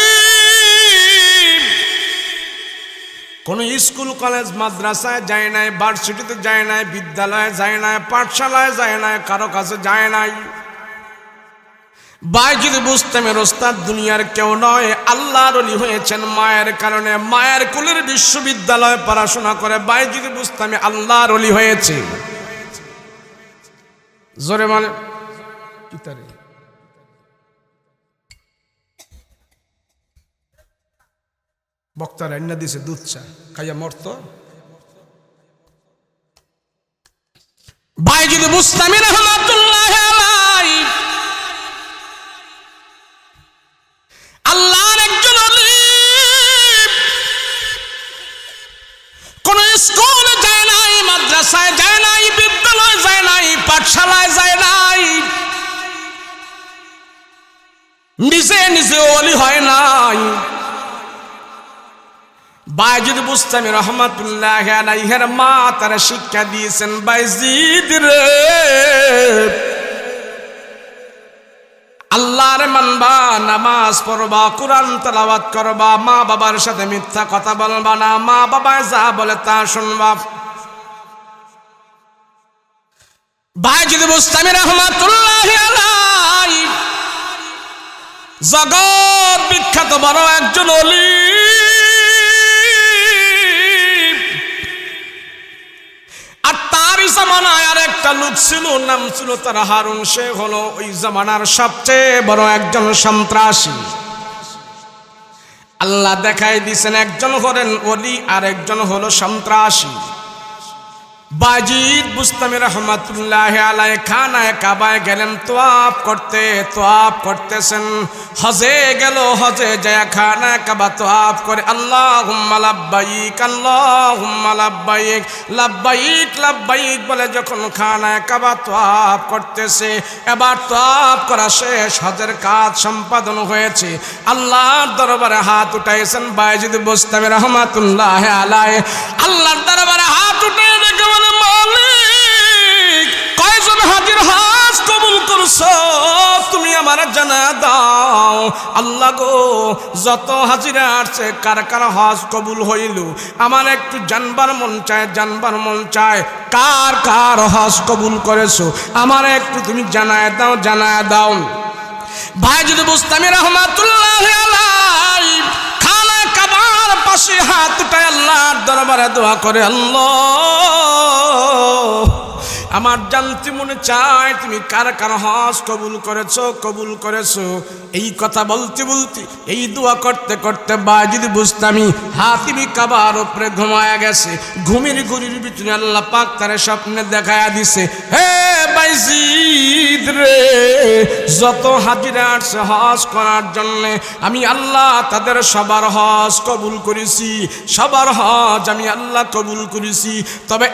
কোন স্কুল কলেজ মাদ্রাসায় যায় নাই, ভার্সিটিতে যায় নাই, বিদ্যালয়ে যায় নাই, পাঠশালায় যায় নাই, কারো কাছে যায় নাই। বাইজিদ বুস্তামের ওস্তাদ দুনিয়ার কেউ নয়, আল্লাহর ওলি হয়েছেন মায়ের কারণে। মায়ের কুলের বিশ্ববিদ্যালয়ে পড়াশোনা করে বাইজিদ বুস্তামি আল্লাহর ওলি হয়েছে। জোরে মানে কি তারে বক্তা রান্না দিছে দুধ চা খাইয়া মরত। বাইজিদ বুস্তামি রাহমাতুল্লাহি আলাইহি আল্লাহর একজন ওলি। কোন স্কুলে যায় নাই, মাদ্রাসায় যায় নাই, বিদ্যালয়ে যায় নাই, পাঠশালায় যায় নাই, নিজে নিজে ওলি হয় নাই। বাইজিদ বুস্তামি রাহমাতুল্লাহি আলাইহির মা তারা শিক্ষা দিয়েছেন, বাইজিদ রে আল্লাহর মানবা, নামাজ পড়বা, কুরআন তেলাওয়াত করবা, মা বাবার সাথে মিথ্যা কথা বলবা না, মা বাবা যা বলে তা শুনবা। বাইজিদ বুস্তামি রাহমাতুল্লাহি আলাইহি জগৎ বিখ্যাত বড় একজন ওলি। একটা লোক ছিল, নাম ছিল তার হারুন। সে হলো ওই জামানার সবচেয়ে বড় একজন সন্ত্রাসী। আল্লাহ দেখাই দিয়েছেন একজন হলেন ওলি আর একজন হলো সন্ত্রাসী। বাজিদ বুস্তামি রহমাতুল্লাহ আলাইহি খানায়ে কাবায় গেলেন তোয়াফ করতে। তোয়াফ করতেছেন, হজে গেল, হজে যায় খানায়ে কাবা তোয়াফ করে আল্লাহুম্মা লাব্বাইক আল্লাহুম্মা লাব্বাইক লাব্বাইক লাব্বাইক বলে যখন খানায়ে কাবা তোয়াফ করতেছে, এবার তোয়াফ করা শেষ, হজের কাজ সম্পাদন হয়েছে। আল্লাহর দরবারে হাত উঠাইছেন বাজিদ বুস্তামি রহমাতুল্লাহ আলাইহি। আল্লাহর দরবারে হাত উঠে রেখে বলে, মালিক কয়জন হাজির হজ কবুল করছো তুমি আমার জানা দাও। আল্লাহ গো, যত হাজিরা আসছে কার কার হজ কবুল হইল আমার একটু জানবার মন চায়, জানবার মন চায় কার কার হজ কবুল করেছো আমার একটু তুমি জানায় দাও, জানায় দাও। বাজিদ বুস্তামি রহমাতুল্লাহ আলাইহি খানায়ে কাবার পাশে হাত উঠায় আল্লাহর দরবারে দোয়া করে, আল্লাহ আমার জানতে মনে চায় তুমি কার কার হজ কবুল করেছো, কবুল করেছো। এই কথা বলতে বলতে, এই দোয়া করতে করতে বাজিদ বুস্তামি হাতিমি কাবার উপরে ঘুমায়া গেছে। ঘুমের ঘুরির ভিতরে আল্লাহ পাক তারে স্বপ্নে দেখায়া দিছে, হে বাজিদ রে, যত হাজিরা আসছে হজ করার জন্য আমি আল্লাহ তাদের সবার হজ কবুল করেছি, সবার হজ আমি আল্লাহ কবুল করেছি, তবে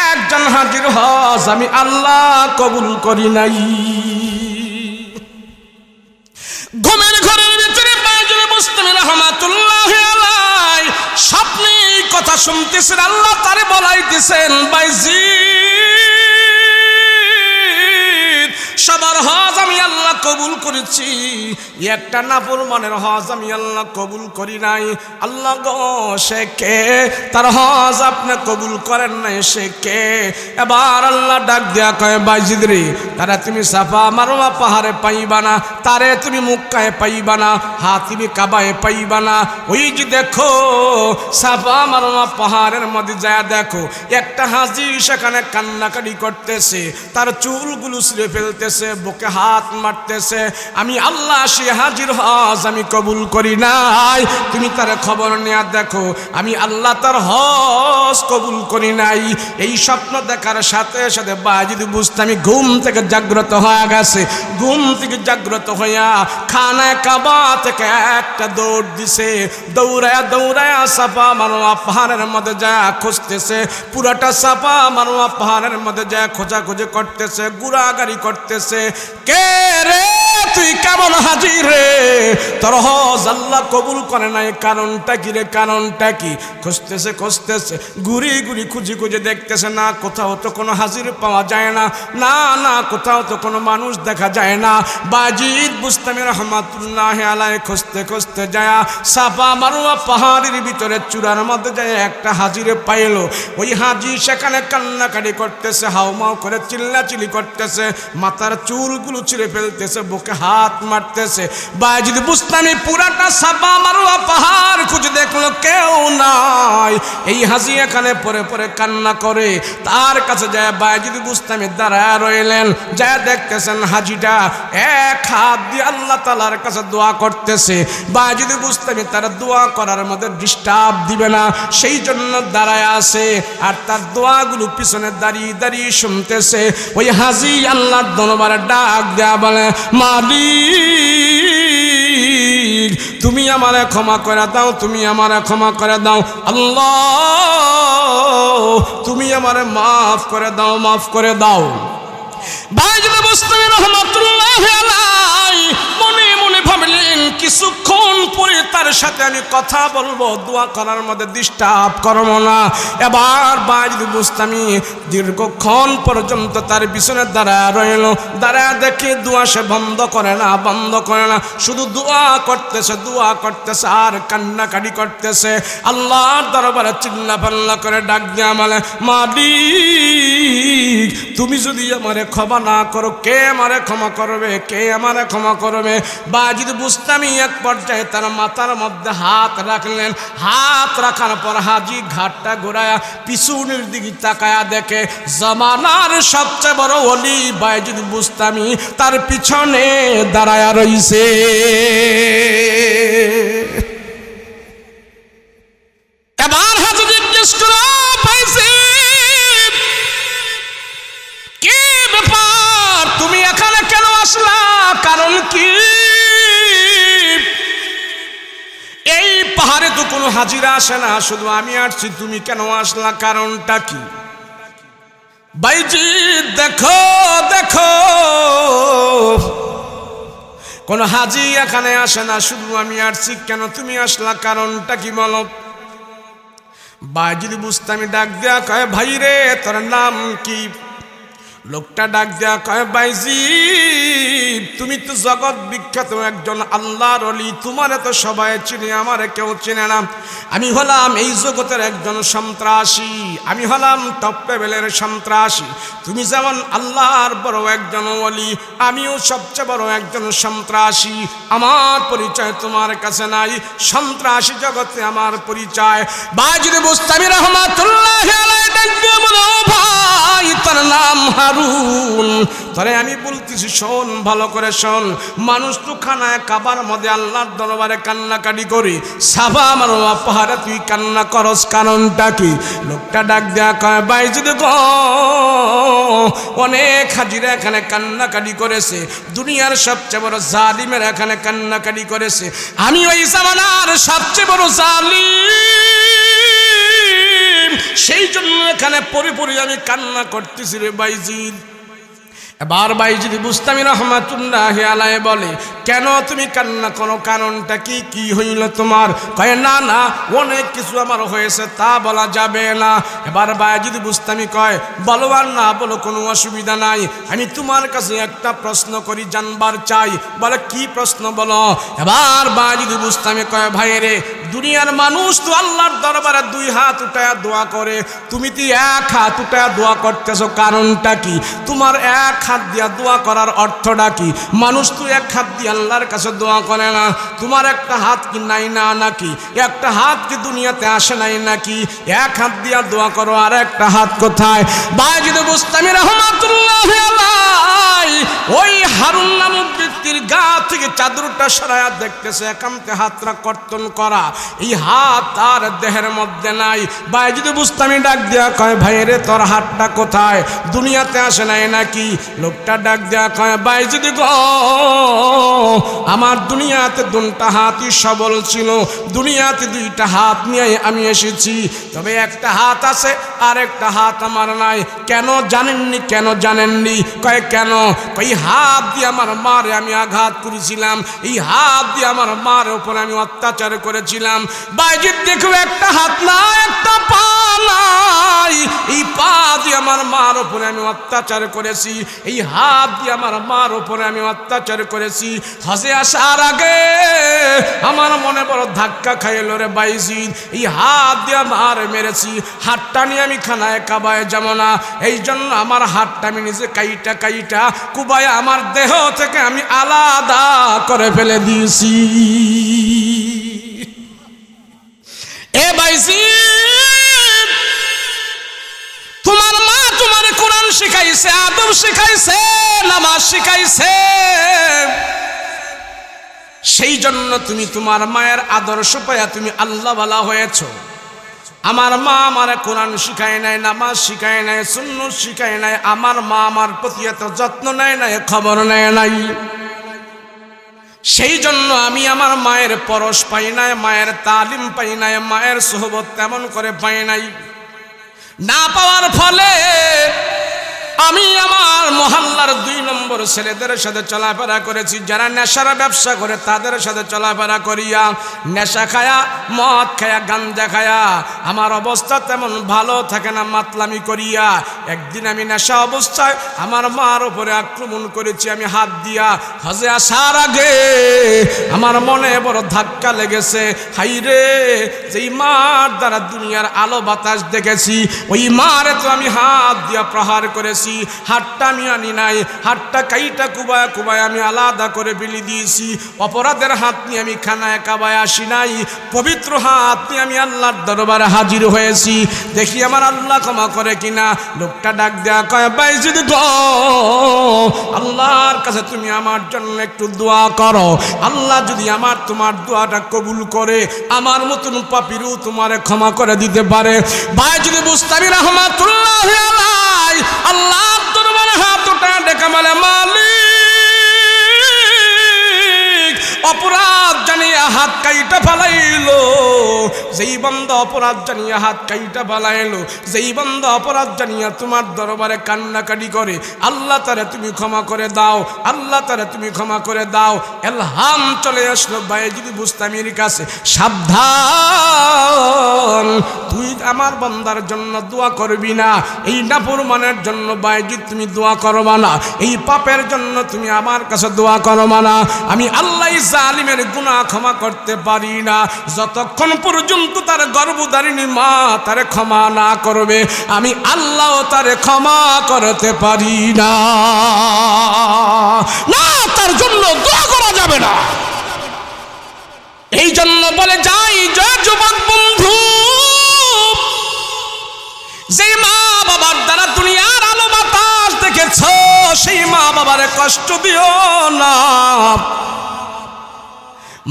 একজন হাজির হজ আমি আল্লাহ কবুল করি নাই। ঘুমের ঘরের ভিতরে বাজিদ বুস্তামি রহমাতুল্লাহ আলাইহি স্বপ্নে এই কথা শুনতেছেন। আল্লাহ তারে বলাইতেছেন, বাজিদ সবার হজ আমি আল্লাহ কবুল করেছি, একটা নাফরমানের হজ আমি আল্লাহ কবুল করি নাই। আল্লাহ গো, সে কে? তার হজ আপনি কবুল করেন নাই, সে কে? এবার আল্লাহ ডাক দেয়া কয়, বাজিদ রে, তারা তুমি সাফা মারওয়া পাহাড়ে পাইবা না, তারে তুমি মক্কায় পাইবা না, হাতিমি কাবায় পাইবা না। ওই যে দেখো সাফা মারওয়া পাহাড়ের মধ্যে যায় দেখো একটা হাজি সেখানে কান্নাকাটি করতেছে, তার চুলগুলো ছিঁড়ে ফেলতেছে, বুকে হাত মারতেছে। আমি আল্লাহ সে হাজির হজ আমি কবুল করি নাই, তুমি তার খবর নেয়া দেখো, আমি আল্লাহ তার হজ কবুল করি নাই। এই স্বপ্ন দেখার সাথে সাথে বাজিদ বুস্তামি ঘুম থেকে জাগ্রত হয়ে গেছে। ঘুম থেকে জাগ্রত হইয়া খানায়ে কাবা থেকে একটা দৌড় দিছে, দৌড়ায়া দৌড়ায়া সাফা মারওয়া পাহাড়ের মধ্যে যা খুঁজতেছে, পুরাটা সাফা মারওয়া পাহাড়ের মধ্যে যা খোঁজাখুঁজি করতেছে, গুড়াগাড়ি করতেছে। কে রে তুই কেমন হাজির রে? তোর হজ আল্লাহ কবুল করে নাই, কারণটা কি রে? কারণটা কি? খুঁজতেছে খুঁজতেছে, ঘুরি ঘুরি খুঁজি খুঁজে দেখতেছে, না কোথাও তো কোনো হাজির পাওয়া যায় না, না না কোথাও তো কোনো মানুষ দেখা যায় না। বাজিদ বুস্তামি রহমাতুল্লাহ আলাইহি খুঁজতে খুঁজতে যায় সাফা মারওয়া পাহাড়ের ভিতরে চূড়ার মধ্যে যায় একটা হাজিরে পাইল। ওই হাজি সেখানে কান্নাকাটি করতেছে, হাউমাউ করে চিল্লাচিল্লি করতেছে, মাথার চুলগুলো ছিঁড়ে ফেলতেছে, বুকে হাত মারতেছে। বাজিদ বুস্তামি পুরাটা সাফা মারওয়া পাহাড় খুঁজে দেখলো কেউ নাই। এই হাজি এখানে পরে পরে কান্না করে, তার কাছে যায় বাজিদ বুস্তামি দাঁড়ায় রইলেন। যায় দেখতেছেন হাজিটা এক হাত দিয়ে আল্লাহ তাআলার কাছে দোয়া করতেছে। বাজিদ বুস্তামি তার দোয়া করার মধ্যে ডিস্টার্ব দিবে না সেই জন্য দাঁড়ায় আছে, আর তার দোয়াগুলো পিছনে দাঁড়িয়ে দাঁড়িয়ে শুনতেছে। ওই হাজি আল্লাহর দরবারে ডাক দেয়া বলে, মালিক তুমি আমারে ক্ষমা করে দাও, তুমি আমারে ক্ষমা করে দাও, আল্লাহ তুমি আমারে মাফ করে দাও, মাফ করে দাও। বাজিদ বুস্তামি রাহমাতুল্লাহি আলাইহি মনে মনে ভাবলেন কিছুক্ষণ পরে তার সাথে আমি কথা বলবো, দোয়া করার মধ্যে ডিস্টার্ব করব না। এবার বাজিদ বুস্তামি দীর্ঘক্ষণ পর্যন্ত তার পিছনে দাঁড়ায় রইল। দাঁড়ায় দেখে দোয়া সে বন্ধ করে না, বন্ধ করে না, শুধু দোয়া করতেছে, দোয়া করতেছে আর কান্নাকাটি করতেছে। আল্লাহর দরবারে চিল্লা পাল্লা করে ডাক দিয়া বলে, মালিক তুমি যদি আমারে ক্ষমা না করো কে আমারে ক্ষমা করবে, কে আমারে ক্ষমা করবে? বাজিদ বুস্তামি বুস্তামি এক পর্যায়ে তার মাথার মধ্যে হাত রাখলেন। হাত রাখার পর হাজি ঘাটটা ঘোরায়া পিছনের দিকে তাকায়া দেখে জামানার সবচেয়ে বড় ওলি বায়েজিদ বুস্তামি তার পিছনে দাঁড়ায়া রইছে। এবার হাজি জিজ্ঞেস করে, বায়েজিদ কি ব্যাপার, তুমি এখানে কেন আসলা, কারণ কি? এই পাহাড়ে তো কোনো হাজিরা আসে না, শুধু আমি আসছি, তুমি কেন আসলা, কারণটা কি? বায়েজিদ দেখো দেখো, কোন হাজি এখানে আসে না, শুধু আমি আসছি, কেন তুমি আসলা, কারণটা কি বলো? বায়েজিদ বুস্তামি ডাক দেয়া কয়, ভাই রে তোর নাম কি? লোকটা ডাক দেয়া কয়, বায়েজিদ তুমি তো জগৎ বিখ্যাত একজন আল্লাহর ওলি, তোমারে তো সবাই চিনে, আমারে কেউ চিনে না। আমি হলাম এই জগতের একজন সন্ত্রাসী, আমি হলাম টপ লেভেলের সন্ত্রাসী। তুমি যেমন আল্লাহর বড় একজন ওলি, আমিও সবচেয়ে বড় একজন সন্ত্রাসী। আমার পরিচয় তোমার কাছে নাই, সন্ত্রাসী জগতে আমার পরিচয়। বায়েজিদ বুস্তামি রহমাতুল্লাহি আলাইহি ডাক দিয়ে বলে, ও ভাই তার নাম হারুন, তরে আমি বলতেছি শোন, ভালো করে শোন। মানুষ তো খানায় কাবার মধ্যে আল্লাহর দরবারে কান্নাকাটি করে, সাবা মারোয়া পাহাড়ে তুই কান্না করস, কারণটা কি? লোকটা ডাক দেয়া কয়, বায়েজিদ গো, অনেক হাজিরা এখানে কান্নাকাটি করেছে, দুনিয়ার সবচেয়ে বড় জালিমের এখানে কান্নাকাটি করেছে, আমি ওই জামানার সবচেয়ে বড় জালিম, সেই জন্য এখানে পরি আমি কান্না করতেছি রে বায়েজিদ। এবার বায়েজিদ বুস্তামি রহমাতুল্লাহি আলাইহি বলে, কেন তুমি কান্না করো, কারণটা কি, কি হইল তোমার? কয়, না না, অনেক কিছু আমার হয়েছে, তা বলা যাবে না। এবার বায়েজিদ বুস্তামি কয়, বলো আর না বলো কোনো অসুবিধা নাই, আমি তোমার কাছে একটা প্রশ্ন করি, জানবার চাই। বলে, কি প্রশ্ন বলো? এবার বায়েজিদ বুস্তামি কয়, ভাই রে, দুনিয়ার মানুষ তো আল্লাহর দরবারে দুই হাত উঠায়া দোয়া করে, তুমি তো এক হাত উঠায়া দোয়া করতেছো, কারণটা কি? তোমার এক হাত দিয়া দোয়া করার অর্থটা কি? মানুষ তো এক হাত দিয়ে আল্লাহর কাছে দোয়া করে না, তোমার একটা হাত কি নাই না নাকি? একটা হাত কি দুনিয়াতে আসে নাই নাকি? এক হাত দিয়া দোয়া করো, আর একটা হাত কোথায়? বায়েজিদ বুস্তামি রাহমাতুল্লাহি আলাইহি ওই হারুন নামক ব্যক্তির গা থেকে চাদরটা সরায়া দেখতেছে, একান্তে হাতটা কর্তন করা, এই হাত আর দেহের মধ্যে নাই। বায়েজিদ বুস্তামি ডাক দেয়া কয়, ভাই রে তোর হাতটা কোথায়, দুনিয়াতে আসে নাই নাকি? লোকটা ডাক দেয়া কয়, বায়েজিদ গো, আমার দুনিয়াতে দুটা হাতই সবল ছিল, দুনিয়াতে দুইটা হাত নিয়ে আমি এসেছি, তবে একটা হাত আছে আর একটা হাত আমার নাই। কেন জানেননি? কেন জানেননি? কয় কেন? এই হাত দিয়ে আমার মারে আমি আঘাত করেছিলাম, এই হাত দিয়ে আমার মার উপর আমি অত্যাচার করেছিলাম। বায়েজিদ দেখো, একটা হাত নাই, একটা পা নাই, এই পা দিয়ে আমার মার উপরে আমি অত্যাচার করেছি, এই হাত দিয়ে আমার মার উপরে আমি অত্যাচার করেছি। হজে আসার আগে আমার মনে বড় ধাক্কা খাইল রে বায়েজিদ, এই হাত দিয়ে মার মেরেছি, হাতটা নিয়ে আমি খানায় কাবায় যাব না, এই জন্য আমার হাতটা আমি নিজে কাইটা কাইটা কুবায় আমার দেহ থেকে আমি আলাদা করে ফেলে দিয়েছি। এ বায়েজিদ, তোমার মা তোমার কোরআন শিখাইছে, আদব শিখাইছে, নামাজ শিখাইছে, সেই জন্য তুমি তোমার মায়ের আদর্শ পাইয়া তুমি আল্লাহওয়ালা হয়েছো। আমার মা আমার কোরআন শিখায় নাই, নামাজ শিখায় নাই, সুন্নাত শিখায় নাই, আমার মা আমার প্রতি এত যত্ন নেয় নাই, খবর নেয় নাই, সেই জন্য আমি আমার মায়ের পরশ পাই নাই, মায়ের তালিম পাই নাই, মায়ের সোহবত তেমন করে পাই নাই। না পাওয়ার ফলে আমি আমার মহল্লার 2 নম্বর ছেলেদের সাথে চলাফেরা করেছি, যারা নেশার ব্যবসা করে তাদের সাথে চলাফেরা করিয়া, নেশা খায়া, মদ খায়া, গাঞ্জা খায়া আমার অবস্থা তেমন ভালো থাকে না, মাতলামি করিয়া একদিন আমি নেশা অবস্থায় আমার মার উপরে আক্রমণ করেছি আমি হাত দিয়া। হজে আসার আগে আমার মনে বড় ধাক্কা লেগেছে, হাই রে, যেই মার দ্বারা দুনিয়ার আলো বাতাস দেখেছি, ওই মারে তো আমি হাত দিয়া প্রহার করেছি, আনছি, হাতটা আমি আনি নাই, হাতটা কাইটা কুবায় কুবায় আমি আলাদা করে ফেলে দিয়েছি। অপরাধের হাত নিয়ে আমি খানায় কাবায় আসি নাই, পবিত্র হাত নিয়ে আমি আল্লাহর দরবারে হাজির হয়েছি, দেখি আমার আল্লাহ ক্ষমা করে কিনা। লোকটা ডাক দেয়া কয়, বাইজিদ গো, আল্লাহর কাছে তুমি আমার জন্য একটু দোয়া করো, আল্লাহ যদি তোমার দোয়াটা কবুল করে আমার মতন পাপীরও তোমারে ক্ষমা করে দিতে পারে। বাইজিদ বুস্তামি রাহমাতুল্লাহি আলাইহি আল্লাহর দরবারে হাত উঠায় ডেকে বলে, মালিক, অপরাধ জানিয়ে হাত কাইটা ফালাইলো, যেই বান্দা অপরাধ জানিয়ে হাত কাইটা ফালাইলো, যেই বান্দা অপরাধ জানিয়ে তোমার দরবারে কান্নাকাটি করে, আল্লাহ তারে তুমি ক্ষমা করে দাও, আল্লাহ তারে তুমি ক্ষমা করে দাও। এলহাম চলে আসলো বাইজিদ বুস্তামির কাছে, সাবধান, তুই আমার বান্দার জন্য দোয়া করবি না, এই নাফরমানের জন্য বাইজিদ তুমি দোয়া করবা না, এই পাপের জন্য তুমি আমার কাছে দোয়া করবা না। আমি আল্লাহ জালিমের গুনাহ ক্ষমা করতে পারি না, যতক্ষণ পর্যন্ত তার গর্ভধারিণী মা তারে ক্ষমা না করবে আমি আল্লাহ তারে ক্ষমা করতে পারি না, না তার জন্য দোয়া করা যাবে না। এই জন্য বলে যাই, জয় যুবক বন্ধু, যে মা বাবার দ্বারা দুনিয়ার আলো বাতাস দেখেছ, সেই মা বাবারে কষ্ট দিও না।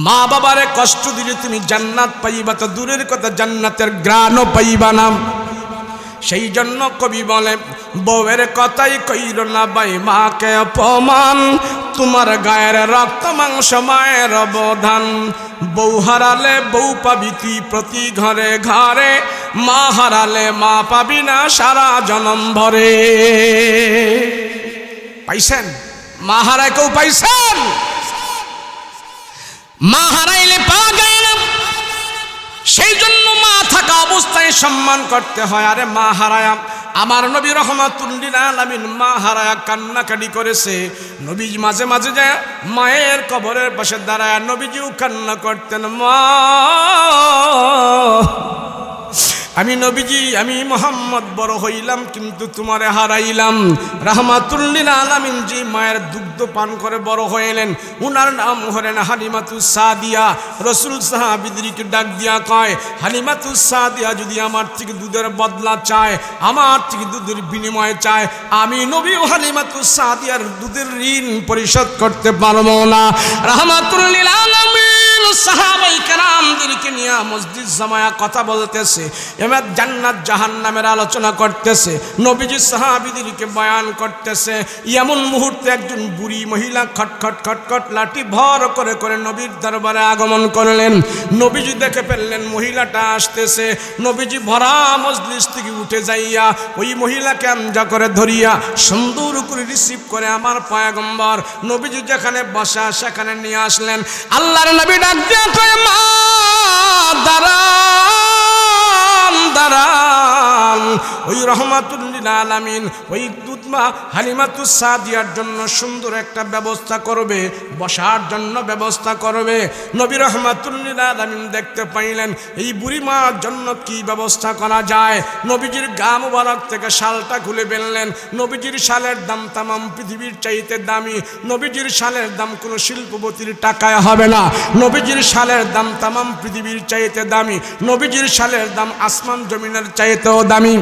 মা বাবারে কষ্ট দিলে তুমি জান্নাত পাইবা তো দূরের কথা, জান্নাতের গ্রাণও পাইবা না। সেই জন্য কবি বলে, বউয়ের কথাই কইর না ভাই মাকে অপমান, তোমার গায়ের রক্ত মাংস মায়ের অবদান। বউ হারালে বউ পাবি তুই প্রতি ঘরে ঘরে, মা হারালে মা পাবি না সারা জনম ভরে। পাইছেন? মা হারায় কেউ পাইছেন? মা হারাইলে পাওয়া যায় না, সেই জন্য মা থাকা অবস্থায় সম্মান করতে হয়। আরে মা হারায়া, আমার নবী রহমাতুল্লিল আলামিন মা হারায়া কান্নাকাটি করেছে। নবী মাঝে মাঝে যায় মায়ের কবরের পাশে দাঁড়ায় নবীজিও কান্না করতেন, মা আমি নবীজি, আমি মোহাম্মদ বড় হইলাম কিন্তু তোমারে হারাইলাম। রাহমাতুল্লিল আলামিন জি মায়ের দুগ্ধ পান করে বড় হইলেন, উনার নাম হলেন হালিমাতুস সাদিয়া। রসুল সাহাবীদেরকে ডাক দিয়া কয়, হালিমাতুস সাদিয়া যদি আমার থেকে দুধের বদলা চায়, আমার থেকে দুধের বিনিময় চায়, আমি নবী ও হালিমাতুস সাদিয়ার দুধের ঋণ পরিশোধ করতে পারবো না। রাহমাতুল্লিল আলামিন সাহাবায়ে কেরামদেরকে নিয়ে মসজিদ জামায়া কথা বলতেছে, এবার জান্নাত জাহান্নামের আলোচনা করতেছে, নবীজি সাহাবীদেরকে বয়ান করতেছে। এমন মুহূর্তে একজন বুড়ি মহিলা খটখট খটখট লাঠি ভর করে করে নবীর দরবারে আগমন করলেন। নবীজি দেখে ফেললেন মহিলাটা আসতেছে, নবীজি ভরা মজলিস থেকে উঠে যাইয়া ওই মহিলাকে আমজা করে ধরিয়া সুন্দর করে রিসিভ করে আমার পয়গম্বর নবীজি যেখানে বসা সেখানে নিয়ে আসলেন। আল্লাহর নবী ডাক দিয়া কয়, মা দাঁড়ান দাঁড়ান। ওই রহমাতুল্লিল আলামিন ওই দুধমা হালিমাতুস সাদিয়ার জন্য সুন্দর একটা ব্যবস্থা করবে, বসার জন্য ব্যবস্থা করবে। নবী রহমাতুল্লিল আলামিন দেখতে পাইলেন এই বুড়ি মার জন্য কি ব্যবস্থা করা যায়। নবীজির গা মুবারক থেকে শালটা খুলে ফেললেন। নবীজির শালের দাম তামাম পৃথিবীর চাইতে দামি। নবীজির শালের দাম কোনো শিল্পপতির টাকায় হবে না। নবীজির শালের দাম তামাম পৃথিবীর চাইতে দামি। নবীজির শালের দাম আসমান জমিনের চাইতেও দামি।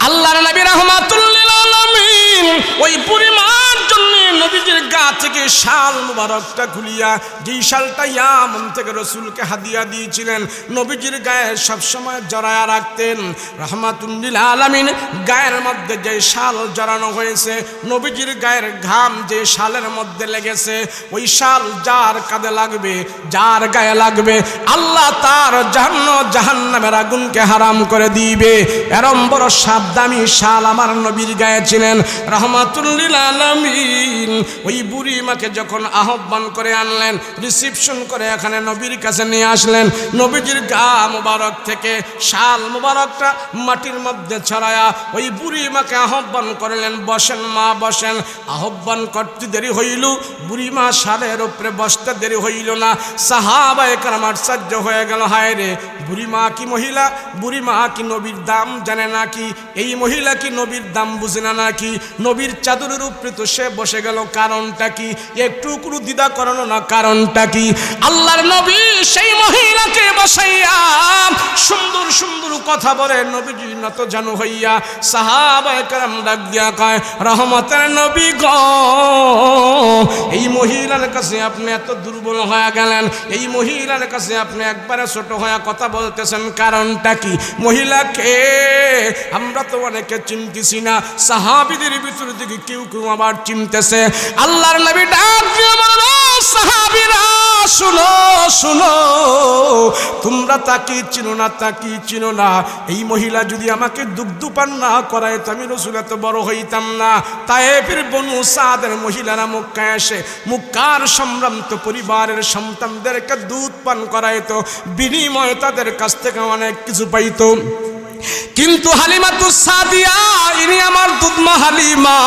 আল্লাহর নবী রাহমাতুল্লিল আলামিন ওই বুড়ি মার জন্য নবীজির গা থেকে শাল মুবারকটা খুলিয়া, যেই শালটা ইয়ামন থেকে রসুলকে হাদিয়া দিয়েছিলেন, নবীজির গায়ে সবসময় জড়ায়া রাখতেন। রাহমাতুল্লিল আলামিন গায়ের মধ্যে যে শাল জড়ানো হয়েছে, নবীজির গায়ের ঘাম যে শালের মধ্যে লেগেছে, ওই শাল যার কাঁধে লাগবে, যার গায়ে লাগবে, আল্লাহ তার জাহান্নামের আগুনকে হারাম করে দিবে। এরম বড় সাবধানী শাল আমার নবীর গায়ে ছিলেন রাহমাতুল্লিল আলামিন। দিন ওই বুড়ি মাকে যখন আহ্বান করে আনলেন, রিসিপশন করে এখানে নবীর কাছে নিয়ে আসলেন, নবীজির গা মুবারক থেকে শাল মুবারকটা মাটির মধ্যে ছড়ায়া ওই বুড়ি মাকে আহ্বান করলেন, বসেন মা বসেন। আহ্বান করতে দেরি হইল, বুড়ি মা শালের উপরে বসতে দেরি হইল না। সাহাবায়ে কেরাম আশ্চর্য হয়ে গেল, হায় রে, বুড়ি মা কি মহিলা, বুড়ি মা কি নবীর দাম জানে নাকি, এই মহিলা কি নবীর দাম বুঝে না নাকি, নবীর চাদরের উপরে তো সে বসে গেল, কারণটা কি, একটু কোনো দ্বিধা করানো না, কারণটা কি? আল্লাহর নবী সেই মহিলাকে বসাইয়া সুন্দর সুন্দর কথা বলে নবীজি নত জানু হইয়া। সাহাবায়ে কেরাম ডাক দিয়া কয়, রহমতের নবী গো, এই মহিলার কাছে আপনি এত দুর্বল হয়ে গেলেন, এই মহিলার কাছে আপনি একবারে ছোট হয়ে কথা বলতেছেন, কারণটা কি? মহিলাকে আমরা তো অনেকে চিনতেছি না, সাহাবীদের ভিতর থেকে কেউ কেউ আবার চিনতেছে। আল্লাহর নবী ডাক দিয়ে বলল, সাহাবীরা শুনো শুনো, তোমরা তাকে চিনো না, তাকে চিনো না, এই মহিলা যদি আমাকে দুগ্ধপান না করায় তো আমি রাসূল এত বড় হইতাম না। তায়েফের বনু সাদের মহিলারা মক্কায় এসে মক্কার সম্ভ্রান্ত পরিবারের সন্তানদেরকে দুধ পান করাইতো, বিনিময়ে তাদের কাছ থেকে অনেক কিছু পাইতো। কিন্তু হালিমাতুস সাদিয়া, ইনি আমার দুধমা হালিমা,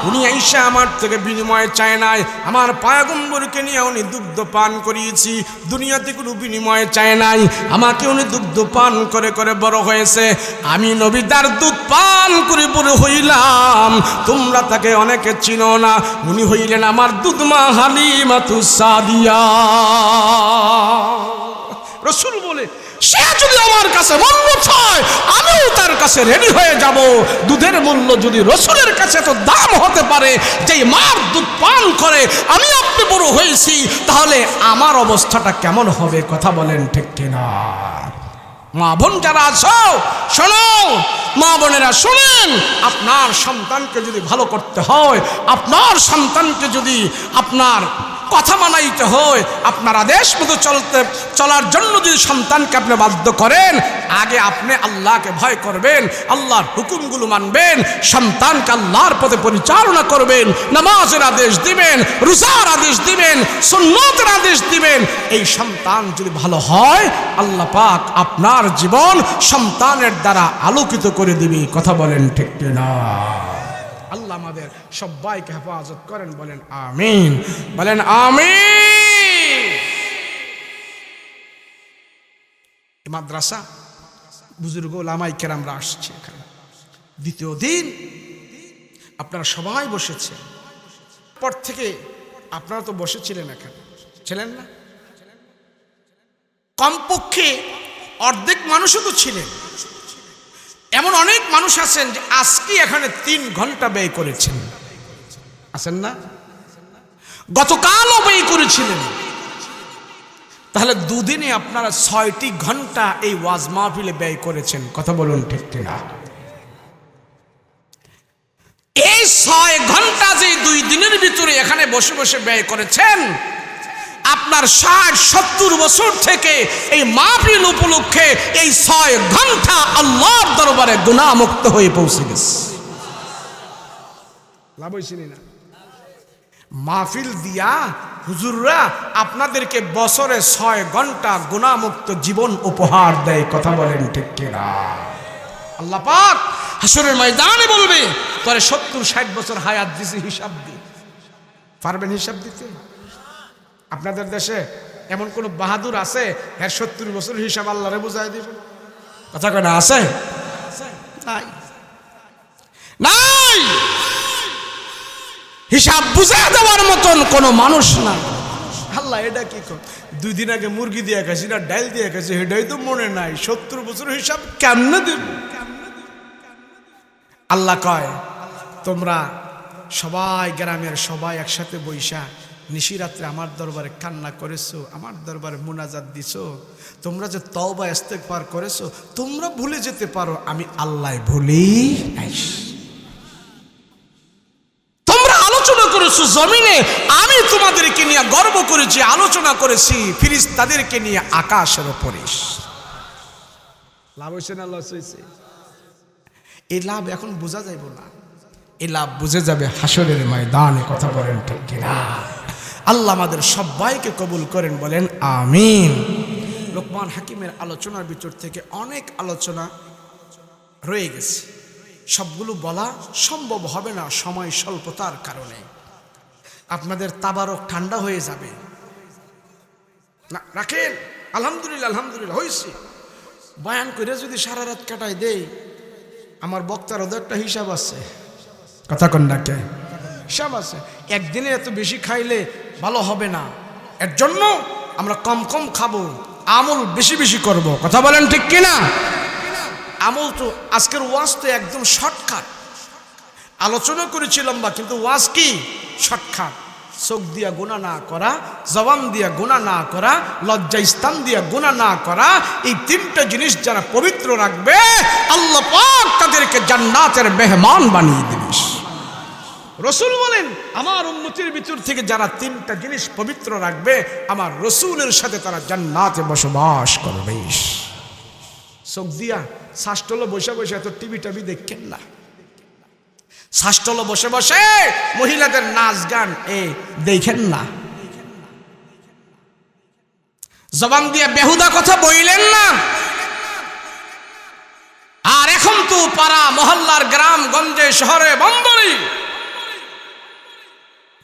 উনি আইসা আমার থেকে বিনিময় চায় নাই, আমার পয়গম্বরকে নিয়ে উনি দুগ্ধ পান করিয়েছি, দুনিয়াতে কোনো বিনিময় চায় নাই, আমাকে উনি দুগ্ধ পান করে করে বড় হয়েছে, আমি নবী তার দুধ পান করে বড় হইলাম, তোমরা তাকে অনেকে চিনো না, উনি হইলেন আমার দুধমা হালিমাতুস সাদিয়া। রাসূল বলে, সে যদি আমার কাছে মূল্য চায় আমিও তার কাছে রেডি হয়ে যাব। দুধের মূল্য যদি রাসূলের কাছে তো দাম হতে পারে, যেই মার দুধ পান করে আমি আপনি বড় হয়েছি, তাহলে আমার অবস্থাটা কেমন হবে? কথা বলেন ঠিক কিনা? মা বোন যারা আছো শোনো, মা বোনেরা শুনেন, আপনার সন্তানকে যদি ভালো করতে হয়, আপনার সন্তানকে যদি আপনার কথা মানাইতে হয়, আপনার আদেশ মতো চলার জন্য যদি সন্তানকে আপনি বাধ্য করেন, আগে আপনি আল্লাহকে ভয় করবেন, আল্লাহর হুকুমগুলো মানবেন, সন্তানকে আল্লাহর পথে পরিচালনা করবেন, নামাজের আদেশ দিবেন, রোজার আদেশ দিবেন, সুন্নতের আদেশ দিবেন। এই সন্তান যদি ভালো হয়, আল্লাহ পাক আপনার জীবন সন্তানের দ্বারা আলোকিত করে দিবে। কথা বলেন ঠিক না? আল্লাহ আমাদের সবাইকে হেফাজত করেন, বলেন আমিন, বলেন আমিন। মাদ্রাসা বুজুর্গ ওলামায়ে কেরামরা আসছে এখানে, দ্বিতীয় দিন আপনারা সবাই বসেছেন, পর থেকে আপনারা তো বসেছিলেন, এখানে ছিলেন না? কমপক্ষে অর্ধেক মানুষও তো ছিলেন। এমন অনেক মানুষ আছেন যে আজকে এখানে 3 ঘন্টা ব্যয় করেছেন, আছেন না? গতকালও ব্যয় করেছিলেন, তাহলে দুদিনে আপনারা 6টি ঘন্টা এই ওয়াজ মাহফিলে ব্যয় করেছেন। কথা বলুন ঠিক কিনা? এই 6 ঘন্টা যে 2 দিনের ভিতরে এখানে বসে বসে ব্যয় করেছেন, আপনার 60-70 বছর থেকে এই মাহফিল উপলক্ষে এই 6 ঘন্টা আল্লাহর দরবারে গুনাহ মুক্ত হয়ে পৌঁছে গেছে। লাভ হইছে না? মাহফিল দিয়া হুজুররা আপনাদেরকে বছরে 6 ঘন্টা গুনাহ মুক্ত জীবন উপহার দেয়। কথা বলেন ঠিক কিনা? আল্লাহ পাক হাসরের ময়দানে বলবে, তোরে 70-60 বছর হায়াত দিছি, হিসাব দি। পারবেন হিসাব দিতে? আপনাদের দেশে এমন কোন বাহাদুর আছে এর 70 বছর হিসাব আল্লাহরে বুঝাই দিবে? কথা কয় না? আছে? নাই, নাই। হিসাব বুঝাই দেওয়ার মতন কোন মানুষ না। আল্লাহ এটা কি কর, 2 দিন আগে মুরগি দিয়ে খাইছি না ডাল দিয়ে খাইছি, এটাই তো মনে নাই, 70 বছর হিসাব কেমনে দেব? আল্লাহ কয়, তোমরা সবাই গ্রামের সবাই একসাথে বৈশা নিশিরাত্রে আমার দরবারে কান্না করেছো, আমার দরবারে মুনাজাত দিছো, তোমরা যে তওবা ইস্তেগফার করেছো, তোমরা ভুলে যেতে পারো, আমি আল্লাহ ভুলি নাই। তোমরা আলোচনা করেছো জমিনে, আমি তোমাদেরকে নিয়ে গর্ব করেছি, আলোচনা করেছি ফেরেশতাদেরকে নিয়ে আকাশের উপরে। লাভ হয়েছে না লস হয়েছে? এই লাভ এখন বোঝা যাইব না, এই লাভ বুঝে যাবে হাসরের ময়দানে। কথা বলেন ঠিক কিনা? আল্লাহ আমাদের সবাইকে কবুল করেন, বলেন আমিন। লোকমান হাকিমের আলোচনার ভিতর থেকে অনেক আলোচনা রয়ে গেছে, সবগুলো বলা সম্ভব হবে না সময় স্বল্পতার কারণে। আপনাদের তাবারক ঠান্ডা হয়ে যাবে না, রাখেন। আলহামদুলিল্লাহ আলহামদুলিল্লাহ হয়েছে। বয়ান করে যদি সারা রাত কাটাই দেই, আমার বক্তারও তো একটা হিসাব আছে। কথা কন না কে? হিসাব আছে। একদিনে এত বেশি খাইলে ভালো হবে না, এর জন্য আমরা কম কম খাবো, আমল বেশি বেশি করব। কথা বলেন ঠিক কিনা? আমল তো আজকের ওয়াজ তো একদম শর্টকাট, আলোচনা করেছিলাম বা, কিন্তু ওয়াজ কি শর্টকাট। চোখ দিয়া গুনাহ না করা, জবান দিয়া গুনাহ না করা, লজ্জা স্থান দিয়া গুনাহ না করা, এই তিনটা জিনিস যারা পবিত্র রাখবে আল্লাহ পাক তাদেরকে জান্নাতের মেহমান বানিয়ে দিবেন। রসুল বলেন আমার উম্মতের ভিতর থেকে যারা তিনটা জিনিস পবিত্র রাখবে আমার রসুলের সাথে তারা জান্নাতে বসবাস করবে। চোখ দিয়া শ্বাসটলো বসে বসে এত টিভি টাভি দেখেন না, শ্বাসটলো বসে বসে মহিলাদের নাচ গান দেখেন না, জবান দিয়ে বেহুদা কথা বইলেন না। আর এখন তো পাড়া মহল্লার গ্রাম গঞ্জে শহরে বন্দরে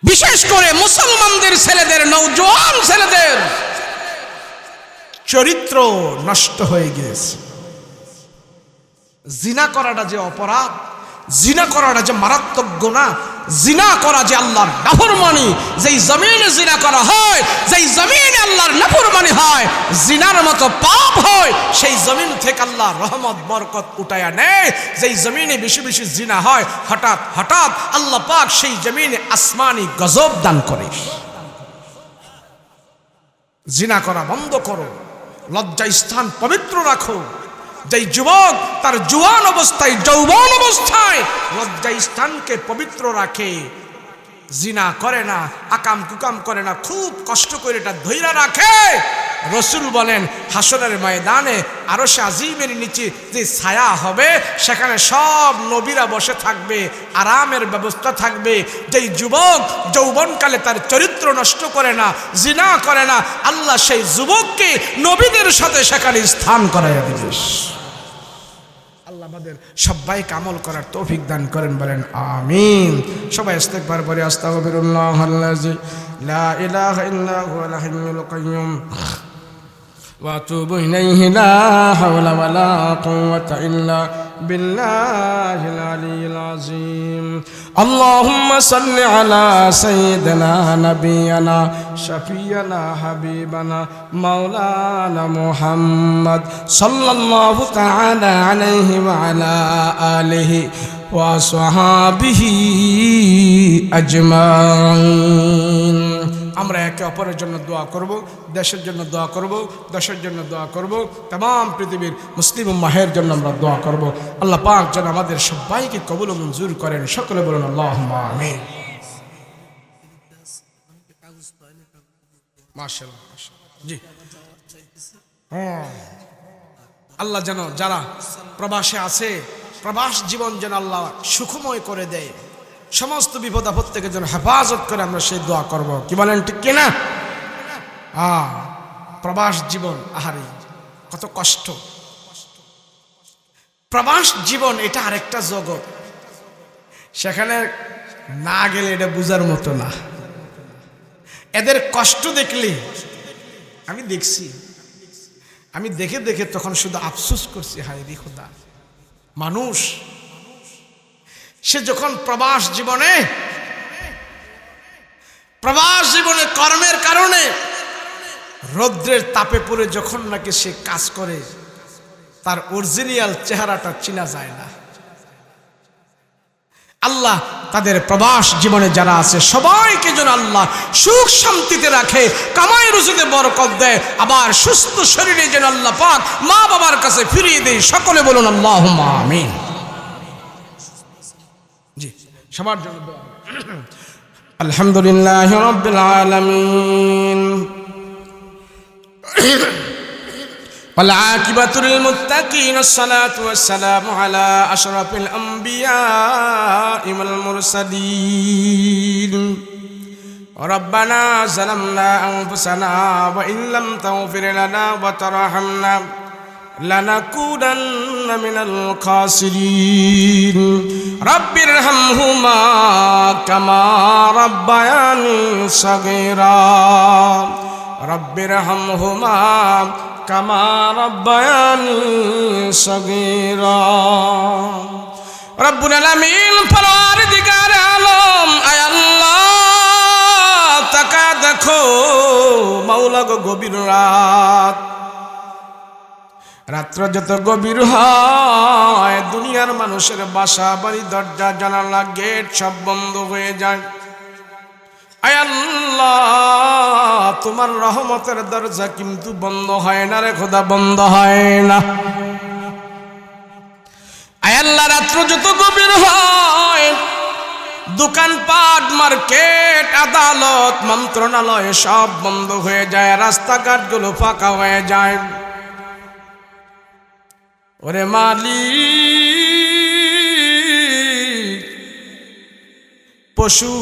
বিশেষ করে মুসলমানদের ছেলেদের, নওজোয়ান ছেলেদের চরিত্র নষ্ট হয়ে গেছে। জিনা করাটা যে অপরাধ, জিনা করাটা যে মারাত্মক গুনাহ, জিনা করা যে আল্লাহর নাফরমানি, যেই জমিনে জিনা করা হয়, যেই জমিনে আল্লাহর নাফরমানি হয়, জিনার মতো পাপ হয়, সেই জমিন থেকে আল্লাহ রহমত বরকত উঠায়া নেয়। যেই জমিনে বেশি বেশি জিনা হয়, হঠাৎ হঠাৎ আল্লাহ পাক সেই জমিনে আসমানি গজব দান করে। জিনা করা বন্ধ করো, লজ্জা স্থান পবিত্র রাখো। যেই যুবক তার জুয়ান অবস্থায়, যৌবন অবস্থায় লজ্জা স্থানকে পবিত্র রাখে, জিনা করে না, আকাম কুকাম করে না, খুব কষ্ট করে এটা ধৈর্য রাখে, রসুল বলেন হাসরের ময়দানে আরশে আজিমের নিচে যে ছায়া হবে সেখানে সব নবীরা বসে থাকবে, আরামের ব্যবস্থা থাকবে। যেই যুবক যৌবনকালে তার চরিত্র নষ্ট করে না, জিনা করে না, আল্লাহ সেই যুবককে নবীদের সাথে সেখানে স্থান করাইয়া দিবে। আল্লাহ আমাদের সবাইকে আমল করার তৌফিক দান করেন, বলেন আমিন। সবাই ইস্তেগফার পড়ে আস্তাগফিরুল্লাহাল্লাযী লা ইলাহা ইল্লা হুয়াল হাইয়ুল কাইয়্যুম ওয়া আতুবু ইলাইহি লা হাওলা ওয়ালা কুওয়াতা ইল্লা বিল্লাহিল আলিয়্যিল আযীম। আল্লাহুম্মা সাল্লি আলা সাইয়্যিদিনা নাবিয়িনা শাফিয়ানা হাবিবানা মাওলানা মুহাম্মদ সাল্লাল্লাহু তাআলা আলাইহি ওয়া আলা আলিহি ওয়া সাহাবিহি আজমাইন। আমরা একে অপরের জন্য দোয়া করব, দেশের জন্য দোয়া করব, দেশের জন্য দোয়া করব, तमाम পৃথিবীর মুসলিম উম্মাহের জন্য আমরা দোয়া করব। আল্লাহ পাক যেন আমাদের সবাইকে কবুল ও মঞ্জুর করেন। সকলে বলুন আল্লাহুম্মা আমিন। মাশাআল্লাহ জি হ্যাঁ, আল্লাহ যেন যারা প্রবাসে আছে প্রবাস জীবন যেন আল্লাহ সুখময় করে দেয়, সমস্ত বিপদ আপদ থেকে যেন হেফাজত করে, আমরা সেই দোয়া করব। কি বলেন ঠিক কিনা? প্রবাস জীবন আহারে কত কষ্ট। প্রবাস জীবন এটা আরেকটা জগৎ, সেখানে না গেলে এটা বুঝার মতো না। এদের কষ্ট দেখলে আমি দেখছি, আমি দেখে দেখে তখন শুধু আফসোস করছি, হায় রে খোদা, মানুষ সে যখন প্রবাস জীবনে কর্মের কারণে রৌদ্রের তাপে পড়ে যখন নাকি সে কাজ করে, তার অরিজিনাল চেহারাটা চেনা যায় না। আল্লাহ তাদের প্রবাস জীবনে যারা আছে সবাইকে যেন আল্লাহ সুখ শান্তিতে রাখে, কামাই রুজিতে বরকত দেয়, আবার সুস্থ শরীরে যেন আল্লাহ পাক মা বাবার কাছে ফিরিয়ে দেয়। সকলে বলুন আল্লাহুম্মা আমিন। জি সবার জন্য দোয়া। আলহামদুলিল্লাহি রাব্বিল আলামিন والعاقبة للمتقين الصلاة والسلام على أشرف الأنبياء والمرسلين ربنا ظلمنا أنفسنا وإن لم تغفر لنا وترحمنا لنكونن من الخاسرين رب ارحمهما كما ربياني صغيرا رب ارحمهما كما ربياني صغيرا رب العالمين পরওয়ারদিগার আলম আয় আল্লাহ তাকা দেখো মাওলা গো গভীর রাত্র যত গভীর হয় দুনিয়ার মানুষের বাসা বাড়ি দরজা জানালা গেট সব বন্ধ হয়ে যায় আয় আল্লাহ তোমার রহমতের দরজা কিন্তু বন্ধ হয় না রে খোদা, বন্ধ হয় না। আয় আল্লাহ রাত্র যত গভীর হয় দোকানপাট মার্কেট আদালত মন্ত্রণালয় সব বন্ধ হয়ে যায়, রাস্তাঘাটগুলো ফাঁকা হয়ে যায়। ওরে মালিক পশু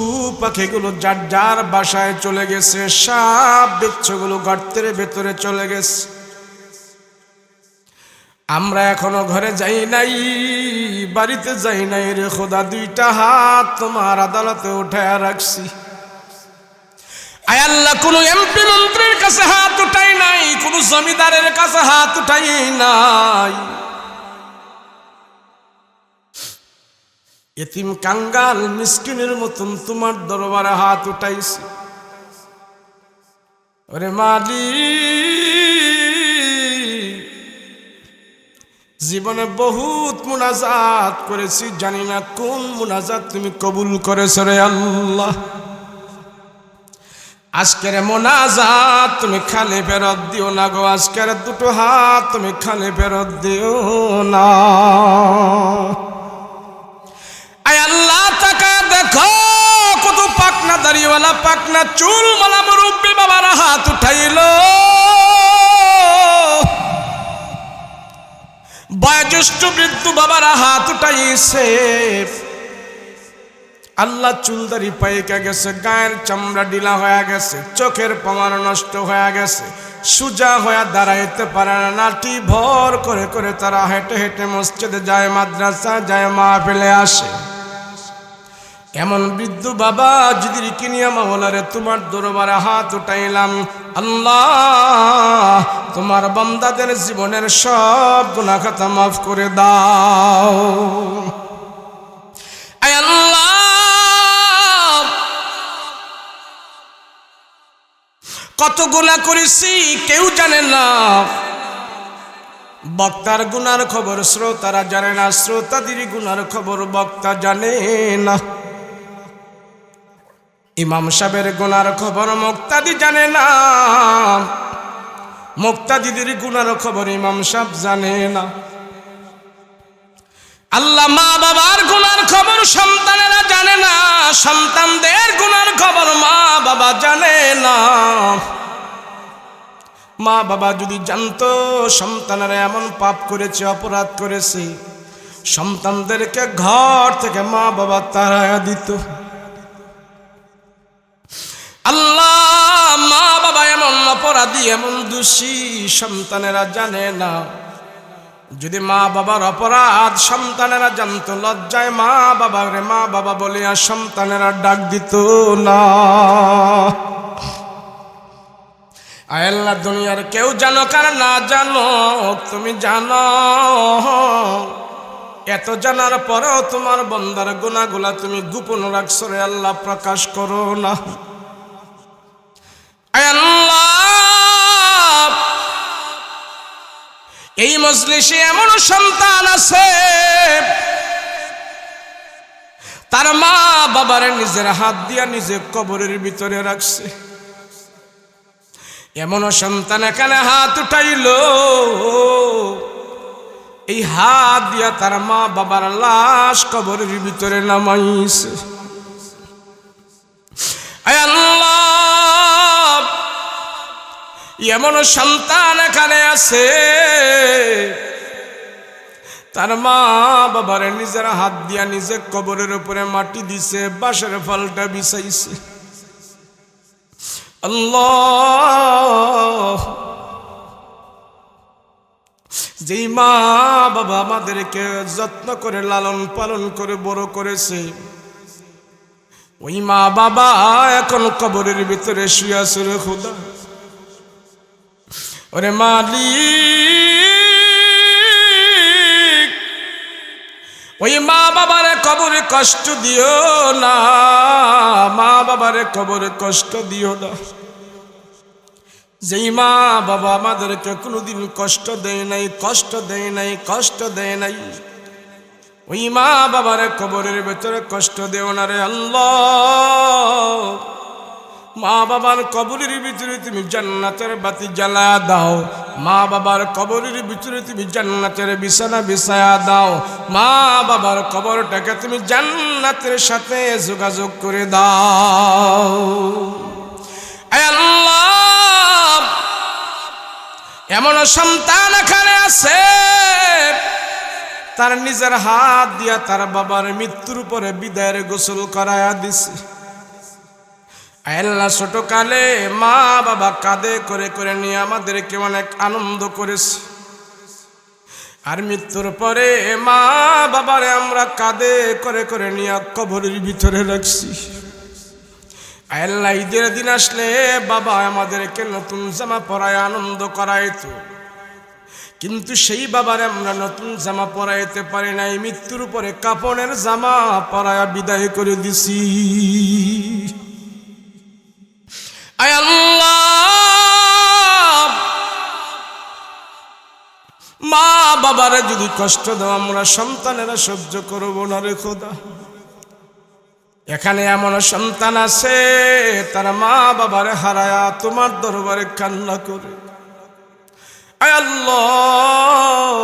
পাখিগুলো যার যার বাসায় চলে গেছে, সাপ বিচ্ছুগুলো গর্তের ভেতরে চলে গেছে। আমরা এখনো ঘরে যাই নাই, বাড়িতে যাই নাই রে খোদা, দুইটা হাত তোমার আদালতে উঠায় রাখছি। আয় আল্লাহ কোনো এমপি মন্ত্রীর কাছে হাত উঠাই নাই, কোনো জমিদারের কাছে হাত উঠাই নাই, এতিম কাঙ্গাল মিসকিনের মতন তোমার দরবারে হাত উঠাইছি। ওরে মালিক জীবনে বহুত মুনাজাত করেছি, জানি না কোন মুনাজাত তুমি কবুল করেছো রে আল্লাহ। আজকের মোনাজাত তুমি খালি ফেরত দিও না গো, আজকের দুটো হাত তুমি খালি ফেরত দিও না। আয় আল্লাহ তাকা দেখো কত পাকনা দাড়িওয়ালা পাকনা চুল মালা মুরব্বী বাবার হাত উঠাইল, বয়োজ্যেষ্ঠ বৃদ্ধ বাবার হাত উঠাইছে। আল্লাহ চুলদারি পাইকা গেছে, গায়ের চামড়া ঢিলা হয়ে গেছে, চোখের পাওয়ার নষ্ট হয়ে গেছে, সুজা হয়ে দাঁড়াইতে পারে না, নাটি ভর করে করে তারা হেঁটে হেঁটে মসজিদে যায়, মাদ্রাসা যায়, মাহফিলে আসে। এমন বৃদ্ধ বাবা যদি কিনিয়া মাওলারে তোমার দরবারে হাত উঠাইলাম, আল্লাহ তোমার বান্দাদের জীবনের সব গুনাহ খাতা মাফ করে দাও। আয় আল্লাহ কত গুনাহ করেছি কেউ জানে না, বক্তার গুনার খবর শ্রোতারা জানে না, শ্রোতাদের গুনার খবর বক্তা জানে না, ইমাম সাহেবের গুনার খবর মুক্তাদি জানে না, মুক্তাদিদের গুনার খবর ইমাম সাহেব জানে না। আল্লাহ মা বাবার গুনার খবর সন্তানেরা জানে না, সন্তানদের গুনার খবর মা বাবা জানে না। মা বাবা যদি জানতো সন্তানেরা এমন পাপ করেছে, অপরাধ করেছে, সন্তানদেরকে ঘর থেকে মা বাবা তাড়ায়া দিত। আল্লাহ মা বাবা এমন অপরাধী, এমন দোষী সন্তানেরা জানে না। যদি মা বাবার অপরাধ সন্তানেরা জানতো, লজ্জায় মা বাবারে মা বাবা বলে আর সন্তানেরা ডাক দিত না। আয় আল্লাহ দুনিয়ার কেউ জানো কার না জানো, তুমি জানো। এত জানার পরেও তোমার বান্দার গুনাহগুলা তুমি গোপন রাখছো রে আল্লাহ, প্রকাশ করো না। আয় আল্লাহ এই মজলিসে এমন সন্তান আছে তার মা বাবার নিজের হাত দিয়া নিজে কবরের ভিতরে রাখছে, এমন সন্তান এখানে হাত উঠাইল, এই হাত দিয়া তার মা বাবার লাশ কবরের ভিতরে নামাইছে। আয় আল্লাহ এমন সন্তান এখানে আছে তার মা বাবার নিজের হাত দিয়া নিজে কবরের উপরে মাটি দিছে, বাঁশের ফলটা বিছাইছে। আল্লাহ, যেই মা বাবা আমাদেরকে যত্ন করে লালন পালন করে বড় করেছে, ওই মা বাবা এখন কবরের ভিতরে শুয়ে আছে রে খোদা। ওরে মালিক, ওই মা বাবারে কবরে কষ্ট দিও না, মা বাবারে কবরে কষ্ট দিও না। যেই মা বাবা আমাদেরকে কোনোদিন কষ্ট দেয় নাই, কষ্ট দেয় নাই, কষ্ট দেয় নাই, ওই মা বাবারে কবরের ভেতরে কষ্ট দেও না রে আল্লাহ। মা বাবার কবরের ভিতরে তুমি জান্নাতের বাতি জ্বালা দাও, মা বাবার কবরের ভিতরে তুমি জান্নাতের বিছানা বিছায়া দাও, মা বাবার কবরটাকে তুমি জান্নাতের সাথে যোগাযোগ করে দাও। আয় আল্লাহ, এমন সন্তান এখানে আছে তার নিজের হাত দিয়া তার বাবার মৃত্যুর পরে বিদায়ের গোসল করায়া দিছে। আল্লাহ, ছোট কালে মা বাবা কাঁধে করে করে নিয়ে আমাদেরকে অনেক আনন্দ করেছে, আর মৃত্যুর পরে মা বাবারে আমরা কাঁধে করে করে নিয়ে কবরের ভিতরে রাখছি। আল্লাহ, ঈদের দিন আসলে বাবা আমাদেরকে নতুন জামা পরায় আনন্দ করাইতো, কিন্তু সেই বাবারে আমরা নতুন জামা পরাইতে পারি নাই, মৃত্যুর পরে কাপড়ের জামা পরায়া বিদায় করে দিছি। আয় আল্লাহ, মা বাবারে যদি কষ্ট দাও আমরা সন্তানেরা সহ্য করব না রে খোদা। এখানে এমন সন্তান আছে তারা মা বাবারে হারায়া তোমার দরবারে কান্না করে। আয় আল্লাহ,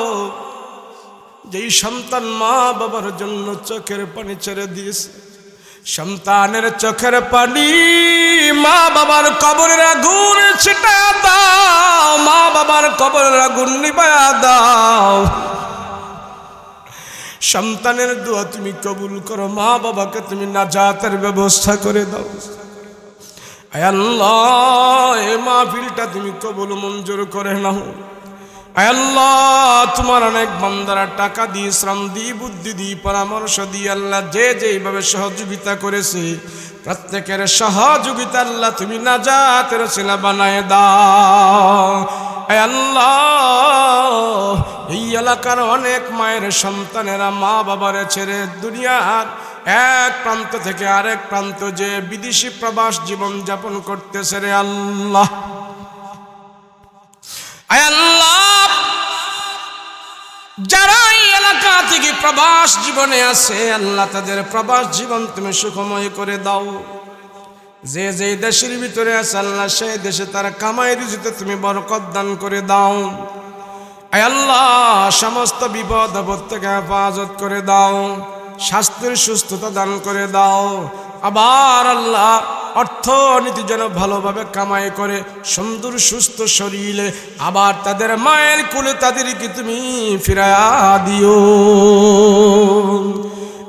যেই সন্তান মা বাবার জন্য চোখের পানি ছেড়ে দিয়েছে, সন্তানের চোখের পানি মা বাবার কবরের আগুন ছিটা দাও, মা বাবার কবরের আগুন নিভায়া দাও। সন্তানের দোয়া তুমি কবুল করো, মা বাবাকে তুমি নাজাতের ব্যবস্থা করে দাও। আয় আল্লাহ, এই মাহফিলটা তুমি কবুল মঞ্জুর করে নাও। আয় আল্লাহ, তোমার অনেক বান্দারা টাকা দিয়ে, শ্রম দিয়ে, বুদ্ধি দিয়ে, পরামর্শ দিয়ে আল্লাহ যে যেইভাবে সহযোগিতা করেছে প্রত্যেকের সহযোগিতা আল্লাহ তুমি নাজাতের ওসিলা বানায় দাও। আয় আল্লাহ, এই এলাকার অনেক মায়ের সন্তানেরা মা বাবারে ছেড়ে দুনিয়ার এক প্রান্ত থেকে আরেক প্রান্ত যে বিদেশি প্রবাস জীবন যাপন করতেছে রে আল্লাহ। আয় আল্লাহ, যারা এই এলাকা থেকে প্রবাস জীবনে আছে আল্লাহ তাদের প্রবাস জীবন তুমি সুখময় করে দাও। যে যে দেশের ভিতরে আছে আল্লাহ সেই দেশে তার কামাই রুজিতে তুমি বরকত দান করে দাও। আয় আল্লাহ, সমস্ত বিপদ আপদ থেকে হেফাজত করে দাও, স্বাস্থ্যের সুস্থতা দান করে দাও। আবার আল্লাহ অর্থনীতি যেন ভালোভাবে কামাই করে সুন্দর সুস্থ শরীরে আবার তাদের মায়ের কোলে তাদেরকে তুমি ফিরায়া দিও।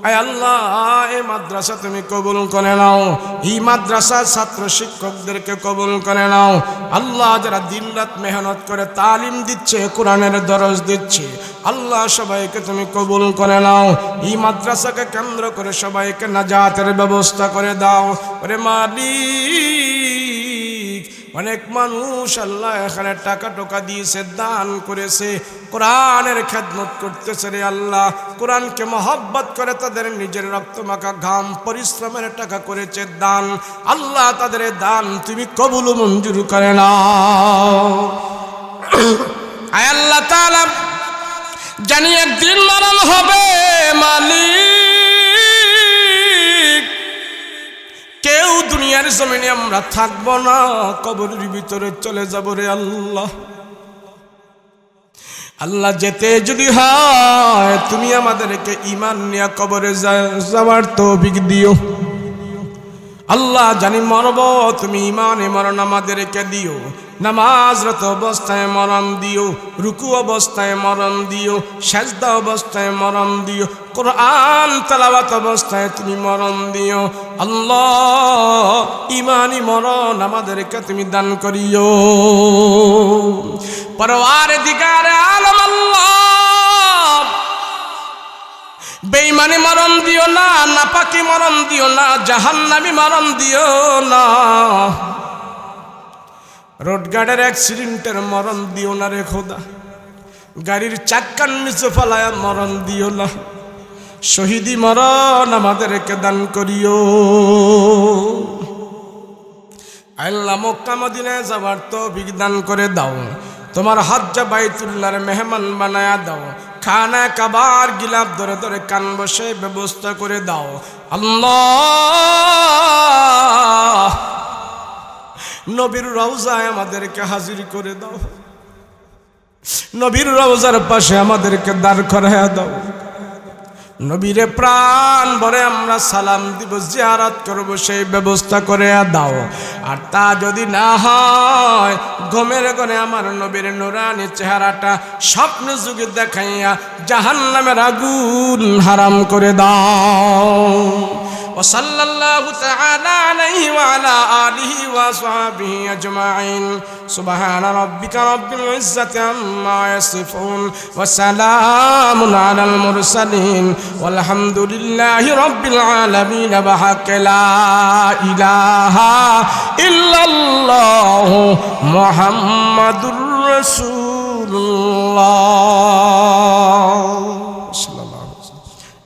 আয় আল্লাহ, এই মাদ্রাসা তুমি কবুল করে নাও, এই মাদ্রাসার ছাত্র শিক্ষকদেরকে কবুল করে নাও। আল্লাহ, যারা দিন রাত মেহনত করে তালিম দিচ্ছে, কোরআনের দরস দিচ্ছে, আল্লাহ সবাইকে তুমি কবুল করে নাও। এই মাদ্রাসাকে কেন্দ্র করে সবাইকে নাজাতের ব্যবস্থা করে দাও। ওরে মালিক, অনেক মানুষ আল্লাহ এখানে টাকা টোকা দিয়েছে, দান করেছে, কোরআনের খেদমত করতেছে রে আল্লাহ। কোরআনকে মহব্বত করে তাদের নিজের রক্তমাখা ঘাম পরিশ্রমের টাকা করেছে দান। আল্লাহ, তাদের দান তুমি কবুল মঞ্জুর করে নাও। আয় আল্লাহ তাআলা, জানি একদিন মরণ হবে মালিক, কেউ দুনিয়ার জমিনে আমরা থাকবো না, কবরের ভিতরে চলে যাব রে আল্লাহ। আল্লাহ, যেতে যদি হয় তুমি আমাদেরকে ঈমান নিয়ে কবরে যাওয়ার তৌফিক দিও। আল্লাহ, জানি মরব, তুমি ঈমানে মরণ আমাদেরকে দিও। নামাজরত অবস্থায় মরণ দিও, রুকু অবস্থায় মরণ দিও, সাজদা অবস্থায় মরণ দিও, কোরআন তেলাওয়াত অবস্থায় তুমি মরণ দিও। আল্লাহ ইমানি মরণ আমাদেরকে তুমি দান করিও। পরওয়ারদিগারে আলম আল্লাহ বেঈমানি মরণ দিও না, নাপাকি মরণ দিও না, জাহান্নামী মরণ দিও না, রোডগার্ডের অ্যাক্সিডেন্টের মরণ দিও না রে খোদা, গাড়ির চাক্কার নিচে ফেলায় মরণ দিও না, শহীদি মরণ আমাদেরকে দান করিও। আল্লাহ মক্কা মদিনায় যাবার তৌফিক দান করে দাও, তোমার হজ্জা বাইতুল্লাহর মেহমান বানায়া দাও, খানা কাবার গিলাপ ধরে ধরে কান বসে ব্যবস্থা করে দাও। আল্লাহ নবীর রওজায় আমাদেরকে হাজির করে দাও, নবীর রওজার পাশে আমাদেরকে দাঁড় করাইয়া দাও, নবীরে প্রাণ ভরে আমরা সালাম দিব, জিয়ারত করব, সেই ব্যবস্থা করে দাও। আর তা যদি না হয় ঘুমের ঘরে আমার নবীর নুরানি চেহারাটা স্বপ্ন যুগে দেখাইয়া জাহান্নামের আগুন হারাম করে দাও। وصلى الله تعالى عليه وعلى آله وصحبه أجمعين. سبحان ربك رب العزة عما يصفون وسلام على المرسلين والحمد لله رب العالمين بحق لا إله إلا الله محمد رسول الله.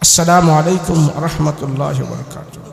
السلام عليكم ورحمة الله وبركاته.